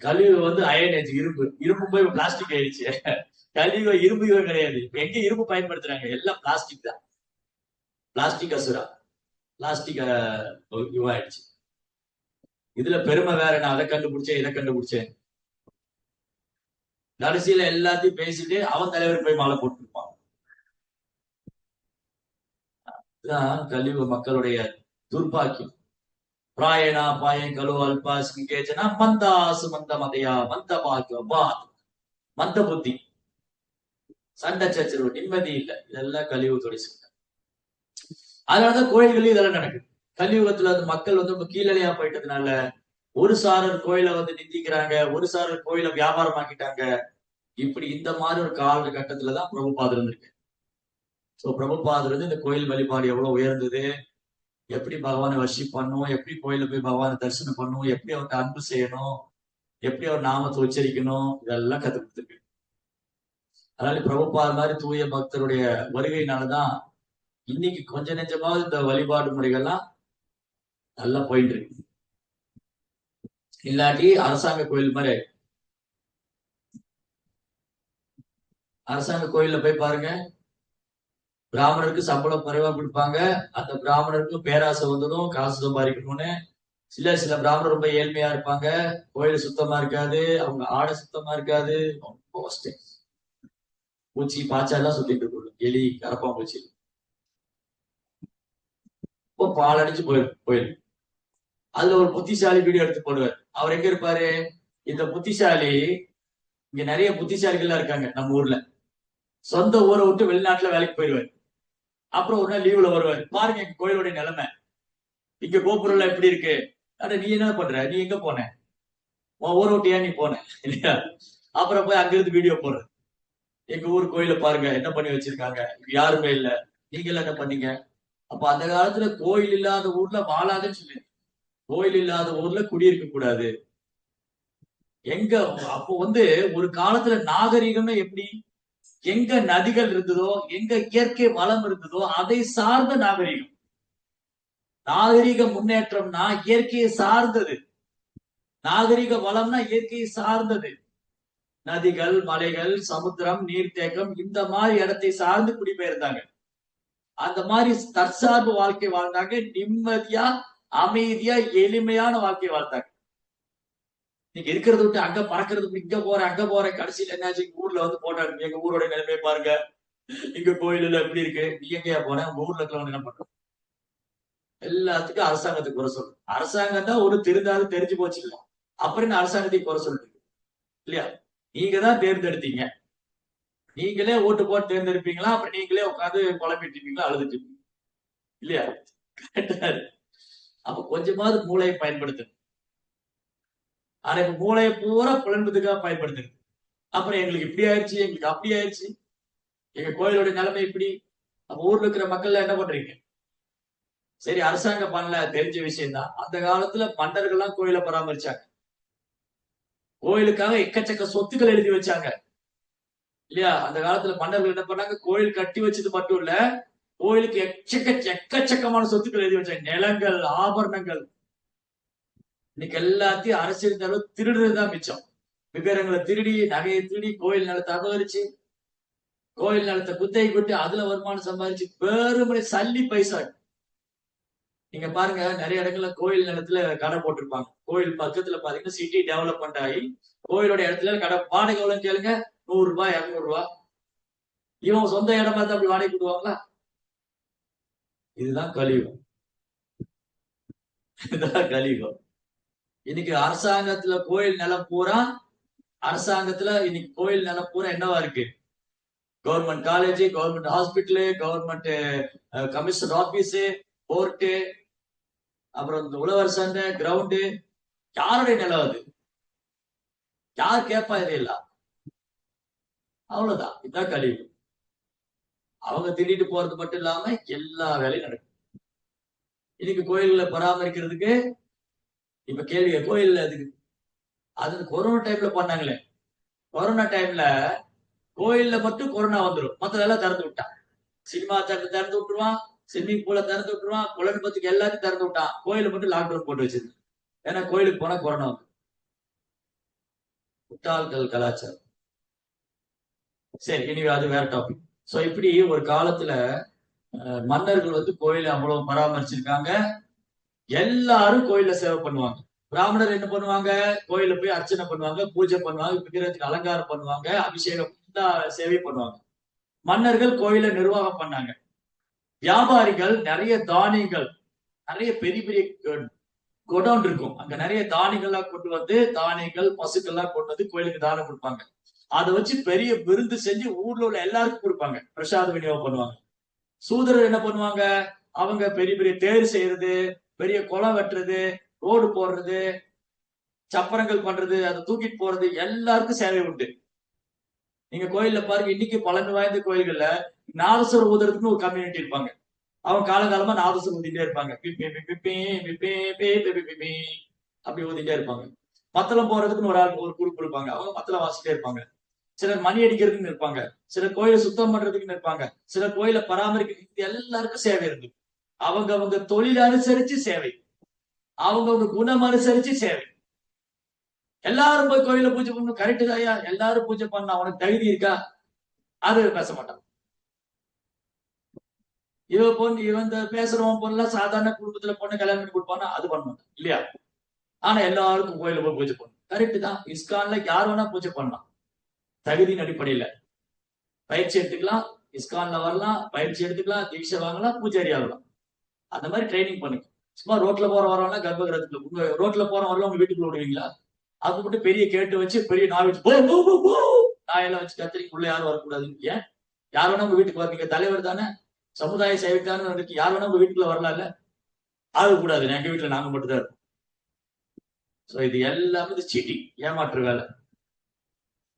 கலியுகம் வந்து அயன் ஏஜ், இரும்பு போய் பிளாஸ்டிக் ஆயிடுச்சு. கலியுகம் இரும்பு யுகம் கிடையாது. இப்ப எங்க இரும்பு பயன்படுத்துறாங்க? எல்லாம் பிளாஸ்டிக் தான். பிளாஸ்டிக் அசுரா, பிளாஸ்டிக் யுகம் ஆயிடுச்சு. இதுல பெருமை வேற, நான் அதை கண்டுபிடிச்சேன் இதை கண்டுபிடிச்சேன். கடைசியில எல்லாத்தையும் பேசிட்டு அவன் தலைவர் போய் மாலை போட்டுருப்பான். இதுதான் கலியுக மக்களுடைய துர்பாக்கியம். பிராயணா பாயம் கலு அல்பா சிங்கேச்சனா மந்தாசு மந்த மதையா மந்த பாக்கியம் மந்த புத்தி, சண்டை சச்சரவு, நிம்மதி இல்லை. இதெல்லாம் கலியுகத்தோட சிந்தனை. அதனாலதான் கோயில்களையும் இதெல்லாம் நடக்குது. கலியுகத்துல வந்து மக்கள் வந்து ரொம்ப கீழலையா போயிட்டதுனால ஒரு சாரர் கோயிலை வந்து நிந்திக்கிறாங்க, ஒரு சாரர் கோயிலை வியாபாரமாக்கிட்டாங்க. இப்படி இந்த மாதிரி ஒரு காலகட்டத்துலதான் பிரபுபாதர் இருந்திருக்கு. சோ பிரபுபாதர் வந்து இந்த கோயில் வழிபாடு எவ்வளவு உயர்ந்தது, எப்படி பகவானை வர்ஷிப் பண்ணும், எப்படி கோயில போய் பகவானை தரிசனம் பண்ணும், எப்படி அவருக்கு அன்பு செய்யணும், எப்படி அவர் நாமத்தை உச்சரிக்கணும், இதெல்லாம் கத்து கொடுத்துருக்கு. அதனால பிரபுபாதர் மாதிரி தூய பக்தருடைய வருகையினாலதான் இன்னைக்கு கொஞ்ச நெஞ்சமாவது இந்த வழிபாடு முறைகள்லாம் நல்லா போயிட்டு இருக்கு. இல்லாட்டி அரசாங்க கோயில் மாதிரி. அரசாங்க கோயில்ல போய் பாருங்க, பிராமணருக்கு சம்பளம் குறைவா கொடுப்பாங்க. அந்த பிராமணருக்கு பேராசை வந்ததும் காசு சம்பாதிக்கணும்னு. சில பிராமணர் ரொம்ப ஏழ்மையா இருப்பாங்க, கோயில் சுத்தமா இருக்காது, அவங்க ஆடை சுத்தமா இருக்காது, ரொம்ப கஷ்டம். பூச்சி பாச்சா எல்லாம் சுத்திட்டு இருக்கும், எலி கரப்பா பூச்சி. இப்போ பால் அடிச்சு போயிடும். அதுல ஒரு புத்திசாலி வீடியோ எடுத்து போடுவார். அவர் எங்க இருப்பாரு? இந்த புத்திசாலி, இங்க நிறைய புத்திசாலிகள் இருக்காங்க நம்ம ஊர்ல. சொந்த ஊரை விட்டு வெளிநாட்டுல வேலைக்கு போயிடுவாரு. அப்புறம் ஒரு நாள் லீவ்ல வருவாரு. பாருங்க எங்க கோயிலுடைய நிலைமை, இங்க கோபுரம் எப்படி இருக்கு. அட நீ என்ன பண்ற, நீ எங்க போன, உன் ஊரை விட்டு ஏன் நீ போன இல்லையா? அப்புறம் போய் அங்கிருந்து வீடியோ போடுற, எங்க ஊர் கோயில பாருங்க என்ன பண்ணி வச்சிருக்காங்க, யாருமே இல்ல, நீங்க எல்லாம் என்ன பண்ணீங்க. அப்ப அந்த காலத்துல கோயில் இல்லாத ஊர்ல வாழாதுன்னு சொல்லி, கோயில் இல்லாத ஊர்ல குடியிருக்க கூடாது. எங்க அப்போ வந்து ஒரு காலத்துல நாகரிகம்னா எப்படி, எங்க நதிகள் இருந்ததோ, எங்க இயற்கை வளம் இருந்ததோ அதை சார்ந்த நாகரிகம். நாகரிக முன்னேற்றம்னா இயற்கையை சார்ந்தது, நாகரிக வளம்னா இயற்கையை சார்ந்தது. நதிகள், மலைகள், சமுத்திரம், நீர்த்தேக்கம், இந்த மாதிரி இடத்தை சார்ந்து குடிபெயர்ந்தாங்க. அந்த மாதிரி தற்சார்பு வாழ்க்கை வாழ்ந்தாங்க. நிம்மதியா, அமைதியா, எளிமையான வாழ்க்கை வாழ்ந்தாங்க. நீங்க இருக்கிறத விட்டு அங்க பறக்கிறது, இங்க போறேன் அங்க போறேன், கடைசியில் என்னாச்சு, ஊர்ல வந்து போட்டாங்க, எங்க ஊரோட நிலைமையை பாருங்க, இங்க கோயில் எப்படி இருக்கு, நீ எங்கயா போன, உங்க ஊர்ல இருக்கிறவங்க என்ன பண்றோம். எல்லாத்துக்கும் அரசாங்கத்துக்கு குறை சொல்லணும். அரசாங்கம் தான் ஒரு திருந்தாது தெரிஞ்சு போச்சு இல்ல, அப்புறம் அரசாங்கத்தையும் குறை சொல்லிட்டு இல்லையா? நீங்க தான் தேர்ந்தெடுத்தீங்க, நீங்களே ஓட்டு போட்டு தேர்ந்தெடுப்பீங்களா, அப்புறம் நீங்களே உட்காந்து குழம்பிட்டு இருப்பீங்களா, அழுதுட்டு இருப்பீங்க இல்லையா? அப்ப கொஞ்சமாவது மூளையை பயன்படுத்து. ஆனா இப்ப மூளையை பூரா புலன்பதுக்காக பயன்படுத்துது. அப்புறம் எங்களுக்கு இப்படி ஆயிடுச்சு, எங்களுக்கு அப்படி ஆயிடுச்சு, எங்க கோயிலோட நிலைமை இப்படி. அப்ப ஊர்ல இருக்கிற மக்கள் என்ன பண்றீங்க? சரி அரசாங்கம் பண்ணல, தெரிஞ்ச விஷயம் தான். அந்த காலத்துல மன்னர்கள்லாம் கோயிலை பராமரிச்சாங்க, கோயிலுக்காக எக்கச்சக்க சொத்துக்கள் எழுதி வச்சாங்க இல்லையா? அந்த காலத்துல மன்னர்கள் என்ன பண்ணாங்க, கோயில் கட்டி வச்சது மட்டும் இல்ல, கோயிலுக்கு எக்கச்சக்கமான சொத்துக்கள் எழுதி வச்சாங்க, நிலங்கள், ஆபரணங்கள். இன்னைக்கு எல்லாத்தையும் அரசியல் தலைவர் திருடுறதுதான் மிச்சம். விவரங்களை திருடி, நகையை திருடி, கோயில் நிலத்தை அபகரிச்சு, கோயில் நிலத்தை குத்தகை கொட்டி அதுல வருமானம் சம்பாதிச்சு வெறுமனே சல்லி பைசா. நீங்க பாருங்க, நிறைய இடங்கள்ல கோயில் நிலத்துல கடை போட்டிருப்பாங்க. கோயில் பக்கத்துல பாத்தீங்கன்னா சிட்டி டெவலப்மெண்ட் ஆகி கோயிலோட இடத்துல கடை. வாடகை எவ்வளவு கேளுங்க, 100 ரூபாய் 200 ரூபாய். இவன் சொந்த இடம் பார்த்து அப்படி வாடகை கொடுவாங்களா? இதுதான் கலியுகம். இதுதான் கலியுகம். இன்னைக்கு அரசாங்கத்துல கோயில் நிலம் பூரா, அரசாங்கத்துல இன்னைக்கு கோயில் நிலம் பூரா என்னவா இருக்கு, government college, government hospital, government commissioner office, court, அப்புறம் இந்த உழவர் சந்தை, கிரவுண்டு, யாருடைய நிலம் அது? யார் கேட்பா இதையெல்லாம்? அவ்வளவுதான். இதுதான் கழிவு. அவங்க திடீர்னு போறது மட்டும் இல்லாம எல்லா வேலையும் நடக்கும். இன்னைக்கு கோயில்களை பராமரிக்கிறதுக்கு இப்ப கேள்வி, கோயில் அதுக்கு அது கொரோனா டைம்ல பண்ணாங்களே, கொரோனா டைம்ல கோயில்ல மட்டும் கொரோனா வந்துடும், மத்ததெல்லாம் திறந்து விட்டான். சினிமா தேட்டர் திறந்து விட்டுருவான், ஸ்விம்மிங் பூல திறந்து விட்டுருவான், குழந்தைக்கு எல்லாத்தையும் திறந்து விட்டான். கோயில மட்டும் லாக்டவுன் போட்டு வச்சிருக்கு. ஏன்னா கோயிலுக்கு போனா கொரோனா வந்து. முட்டாள்கள் கலாச்சாரம். சரி, இனி அது வேற டாபிக். சோ இப்படி ஒரு காலத்துல மன்னர்கள் வந்து கோயிலை அவ்வளவு பராமரிச்சிருக்காங்க. எல்லாரும் கோயில சேவை பண்ணுவாங்க. பிராமணர் என்ன பண்ணுவாங்க? கோயில போய் அர்ச்சனை பண்ணுவாங்க, பூஜை பண்ணுவாங்க, விக்கிரகத்துக்கு அலங்காரம் பண்ணுவாங்க, அபிஷேகம், எல்லா சேவையும் பண்ணுவாங்க. மன்னர்கள் கோயிலை நிர்வாகம் பண்ணாங்க. வியாபாரிகள் நிறைய தானியங்கள், நிறைய பெரிய பெரிய கோடவுன் இருக்கும், அங்க நிறைய தானியங்கள்லாம் கொண்டு வந்து, தானியங்கள் பசுக்கள்லாம் கொண்டு வந்து கோயிலுக்கு தானம் கொடுப்பாங்க. அதை வச்சு பெரிய விருந்து செஞ்சு ஊர்ல உள்ள எல்லாருக்கும் கொடுப்பாங்க, பிரசாத விநியோகம் பண்ணுவாங்க. சூதரர் என்ன பண்ணுவாங்க? அவங்க பெரிய பெரிய தேர் செய்யறது, பெரிய குளம் வெட்டுறது, ரோடு போடுறது, சப்பரங்கள் பண்றது, அதை தூக்கிட்டு போறது, எல்லாருக்கும் சேவை உண்டு. நீங்க கோயில்ல பாருங்க, இன்னைக்கு பழமை வாய்ந்த கோயில்கள்ல நாதஸ்வரம் ஊதுறதுக்குன்னு ஒரு கம்யூனிட்டி இருப்பாங்க. அவங்க காலகாலமா நாதஸ்வரம் ஊதிட்டே இருப்பாங்க, அப்படி ஊதிட்டே இருப்பாங்க. மத்தளம் போறதுக்குன்னு ஒரு ஆள், ஒரு குரூப் இருப்பாங்க, அவங்க மத்தளம் வாசிட்டே இருப்பாங்க. சிலர் மணி அடிக்கிறதுக்குன்னு இருப்பாங்க, சிலர் கோயிலை சுத்தம் பண்றதுக்குன்னு இருப்பாங்க, சிலர் கோயிலை பராமரிக்கிறதுக்கு, எல்லாருக்கும் சேவை இருக்கு. அவங்க தொழில் அனுசரிச்சு சேவை, அவங்க குணம் அனுசரிச்சு சேவை. எல்லாரும் போய் கோயில பூஜை பண்ணணும், கரெக்டு தாயா, எல்லாரும் பூஜை பண்ண அவனுக்கு தகுதி இருக்கா? அது பேச மாட்டான். இவன் பேசுறவன் பொண்ணு சாதாரண குடும்பத்துல பொண்ணு கல்யாணம் பண்ணி கொடுப்பானா? அது பண்ண மாட்டான் இல்லையா? ஆனா எல்லாருக்கும் கோயில போய் பூஜை பண்ணணும், கரெக்டு தான். இஸ்கான்ல யார் வேணா பூஜை பண்ணலாம், தகுதியின் அடிப்படையில. பயிற்சி எடுத்துக்கலாம், இஸ்கான்ல வரலாம், பயிற்சி எடுத்துக்கலாம், தீட்சை வாங்கலாம், பூஜாரி ஆகலாம். அந்த மாதிரி ட்ரைனிங் பண்ணுங்க. சும்மா ரோட்ல போற வரவங்க கர்ப்பகிரகத்துல, உங்க ரோட்ல போற வரலாம் உங்க வீட்டுக்குள்ள விடுவீங்களா? அது மட்டும் பெரிய கேட்டு வச்சு, பெரிய நாய் வச்சு நாயெல்லாம் வச்சு கத்திரிக்கு உள்ள யாரும் வரக்கூடாது. ஏன்? யார் வேணா உங்க வீட்டுக்கு வரீங்க, தலைவர் தானே, சமுதாய சேவைக்கான இருக்கு, யார் வேணா உங்க வீட்டுக்குள்ள வரலாம்ல? ஆகக்கூடாது. எங்க வீட்டுல நாங்க மட்டும் தான் இருக்கோம். சோ இது எல்லாமே சீட்டிங், ஏமாற்று வேலை.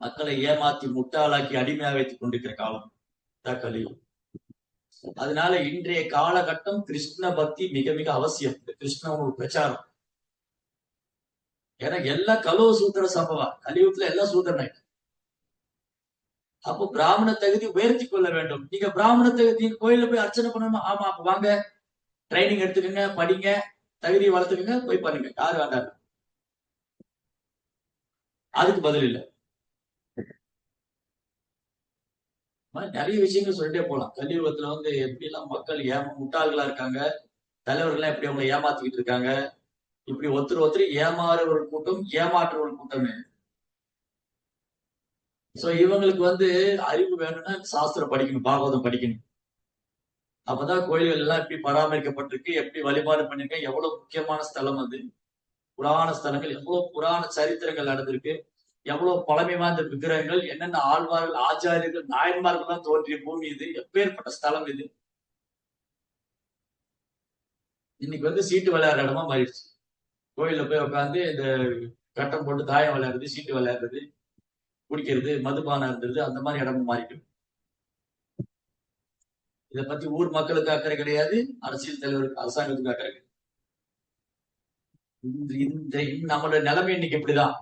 மக்களை ஏமாத்தி முட்டாளாக்கி அடிமையாக வைத்துக் கொண்டிருக்கிற காலம் தான் கலியுகம். அதனால இன்றைய காலகட்டம் கிருஷ்ண பக்தி மிக மிக அவசியம். கிருஷ்ண உணவு பிரச்சாரம். ஏன்னா எல்லாம் கலோ சூத்திர சம்பவம், கலியுகத்துல எல்லாம் சூத்திரனை. அப்போ பிராமண தகுதி உயர்த்தி கொள்ள வேண்டும். நீங்க பிராமண தகுதி கோயில போய் அர்ச்சனை பண்ணணும், ஆமா, அப்ப வாங்க, ட்ரைனிங் எடுத்துக்கங்க, படிங்க, தகுதியை வளர்த்துக்கங்க, போய் பண்ணுங்க, யாரு வேண்டாம். அதுக்கு பதில் இல்லை. நிறைய விஷயங்கள் சொல்லிட்டே போலாம். கலியுகத்துல வந்து எப்படி எல்லாம் மக்கள் முட்டாள்களா இருக்காங்க, தலைவர்கள் எப்படி அவங்களை ஏமாத்திக்கிட்டு இருக்காங்க, இப்படி ஒருத்தர் ஏமாறுவர்கள் கூட்டம், ஏமாற்றுவர்கள் கூட்டம். சோ இவங்களுக்கு வந்து அறிவு வேணும்னா சாஸ்திரம் படிக்கணும், பாகவதம் படிக்கணும். அப்பதான் கோயில்கள் எல்லாம் எப்படி பராமரிக்கப்பட்டிருக்கு, எப்படி வழிபாடு பண்ணிருக்க, எவ்வளவு முக்கியமான ஸ்தலம் அது, புராண ஸ்தலங்கள், எவ்வளவு புராண சரித்திரங்கள் நடந்திருக்கு, எவ்வளவு பழமை வாய்ந்த விக்கிரகங்கள், என்னென்ன ஆழ்வார்கள், ஆச்சாரியர்கள், நாயன்மார்கள் எல்லாம் தோன்றிய பூமி இது, எப்பேற்பட்ட ஸ்தலம் இது. இன்னைக்கு வந்து சீட்டு விளையாடுற இடமா மாறிடுச்சு. கோயில்ல போய் உட்காந்து இந்த கட்டம் போட்டு தாயம் விளையாடுறது, சீட்டு விளையாடுறது, குடிக்கிறது, மதுபானம் இருந்தது, அந்த மாதிரி இடமும் மாறிட்டு. இதை பத்தி ஊர் மக்களுக்கு அக்கறை கிடையாது, அரசியல் தலைவருக்கு, அரசாங்கத்துக்கு அக்கறை கிடையாது. நம்மளோட நிலைமை இன்னைக்கு இப்படிதான்.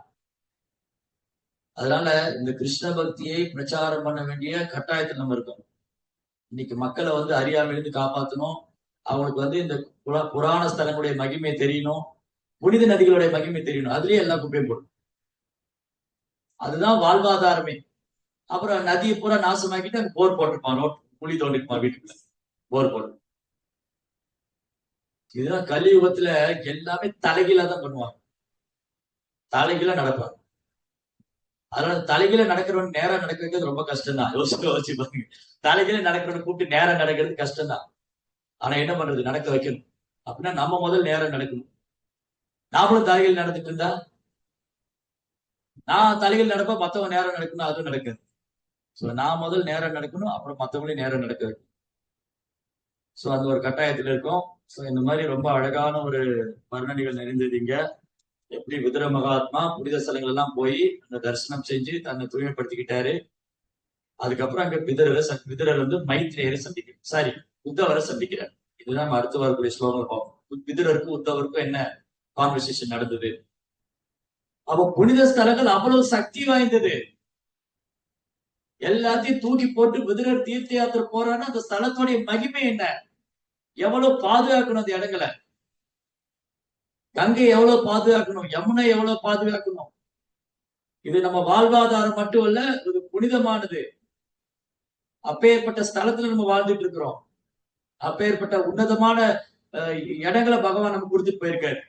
அதனால இந்த கிருஷ்ண பக்தியை பிரச்சாரம் பண்ண வேண்டிய கட்டாயத்தில் நம்ம இருக்கோம். இன்னைக்கு மக்களை வந்து அறியாமையிலிருந்து காப்பாற்றணும். அவங்களுக்கு வந்து இந்த புராண ஸ்தலங்களுடைய மகிமை தெரியணும், புனித நதிகளுடைய மகிமை தெரியணும். அதுலயே எல்லாம் குப்பையும் போடும். அதுதான் வாழ்வாதாரமே. அப்புறம் நதியை பூரா நாசமாக்கிட்டு அங்க போர் போட்டிருப்பான், குழி தோண்டிருப்பான் வீட்டுக்குள்ள, போர் போடு. இதுதான் கலியுகத்துல எல்லாமே தலைகீழா தான் பண்ணுவாங்க, தலைகீழா நடப்பாங்க. அதனால தலைகீழ நடக்கிறவன் நேரம் நடக்கிறது ரொம்ப கஷ்டம் தான். யோசிச்சு பாருங்க, தலைகீழ நடக்கிறவன் கூப்பிட்டு நேரம் நடக்கிறது கஷ்டம் தான். ஆனா என்ன பண்றது, நடக்க வைக்கணும். அப்படின்னா நம்ம முதல் நேரம் நடக்கணும். நாமளும் தலைகீழ் நடந்துட்டு இருந்தா, நான் தலைகீழ் நடப்ப மத்தவங்க நேரம் நடக்கணும், அதுவும் நடக்குது. சோ நான் முதல் நேரம் நடக்கணும், அப்புறம் மத்தவங்களையும் நேரம் நடக்க வைக்கணும். சோ அந்த ஒரு கட்டாயத்துல இருக்கும். சோ இந்த மாதிரி ரொம்ப அழகான ஒரு வர்ணனைகள் நிறைந்தது இங்க. எப்படி விதுர மகாத்மா புனித ஸ்தலங்கள் எல்லாம் போய் அந்த தரிசனம் செஞ்சு தன்னை தூய்மைப்படுத்திக்கிட்டாரு. அதுக்கப்புறம் அங்க விதுரர் வந்து மைத்ரேயரை சந்திக்கிறார், சாரி உத்தவரை சந்திக்கிறார். இதுதான் நம்ம அடுத்து வரக்கூடிய ஸ்லோகம் பார்ப்போம். விதுரருக்கும் உத்தவருக்கும் என்ன கான்வர்சேஷன் நடந்தது. அப்ப புனித ஸ்தலங்கள் அவ்வளவு சக்தி வாய்ந்தது. எல்லாத்தையும் தூக்கி போட்டு விதுரர் தீர்த்த யாத்திரை போறான்னு அந்த ஸ்தலத்துடைய மகிமை என்ன, எவ்வளவு பாதுகாக்கணும் அந்த இடங்களை, கங்கை எவ்வளவு பாதுகாக்கணும், யமுனை எவ்வளவு பாதுகாக்கணும். இது நம்ம வாழ்வாதாரம் மட்டும் இல்ல, இது புனிதமானது. அப்பேற்பட்ட ஸ்தலத்துல நம்ம வாழ்ந்துட்டு இருக்கிறோம். அப்பேற்பட்ட உன்னதமான இடங்களை பகவான் நமக்கு கொடுத்துட்டு போயிருக்காரு.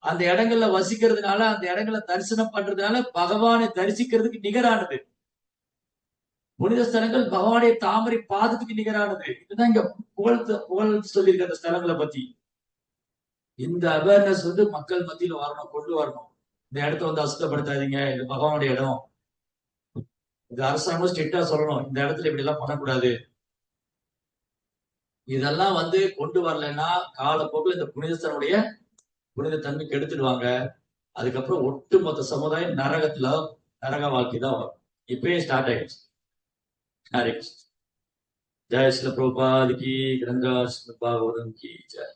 அந்த இடங்கள்ல வசிக்கிறதுனால, அந்த இடங்களை தரிசனம் பண்றதுனால பகவானை தரிசிக்கிறதுக்கு நிகரானது. புனித ஸ்தலங்கள் பகவானுடைய தாமரை பாதத்துக்கு நிகரானது. இதுதான் இங்க புகழ் சொல்லியிருக்க அந்த ஸ்தலங்களை பத்தி. இந்த அவேர்னஸ் வந்து மக்கள் மத்தியில வரணும், கொண்டு வரணும். இந்த இடத்த வந்து அசுத்தப்படுத்தாதீங்க, இது பகவானுடைய இடம். இது அரசாங்கம் ஸ்ட்ரிக்டா சொல்லணும், இந்த இடத்துல இப்படி எல்லாம் பண்ணக்கூடாது. இதெல்லாம் வந்து கொண்டு வரலன்னா காலப்போக்கில் இந்த புனிதஸ்தனுடைய புனித தன்மை கெடுத்துடுவாங்க. அதுக்கப்புறம் ஒட்டுமொத்த சமுதாயம் நரக வாழ்க்கை தான் வரும். இப்பயே ஸ்டார்ட் ஆயிடுச்சு. ஜெய் ஸ்ரீல பிரபுபாத் கி, கங்கா ஸ்ரீமத் பாகவதம் கி ஜெய்.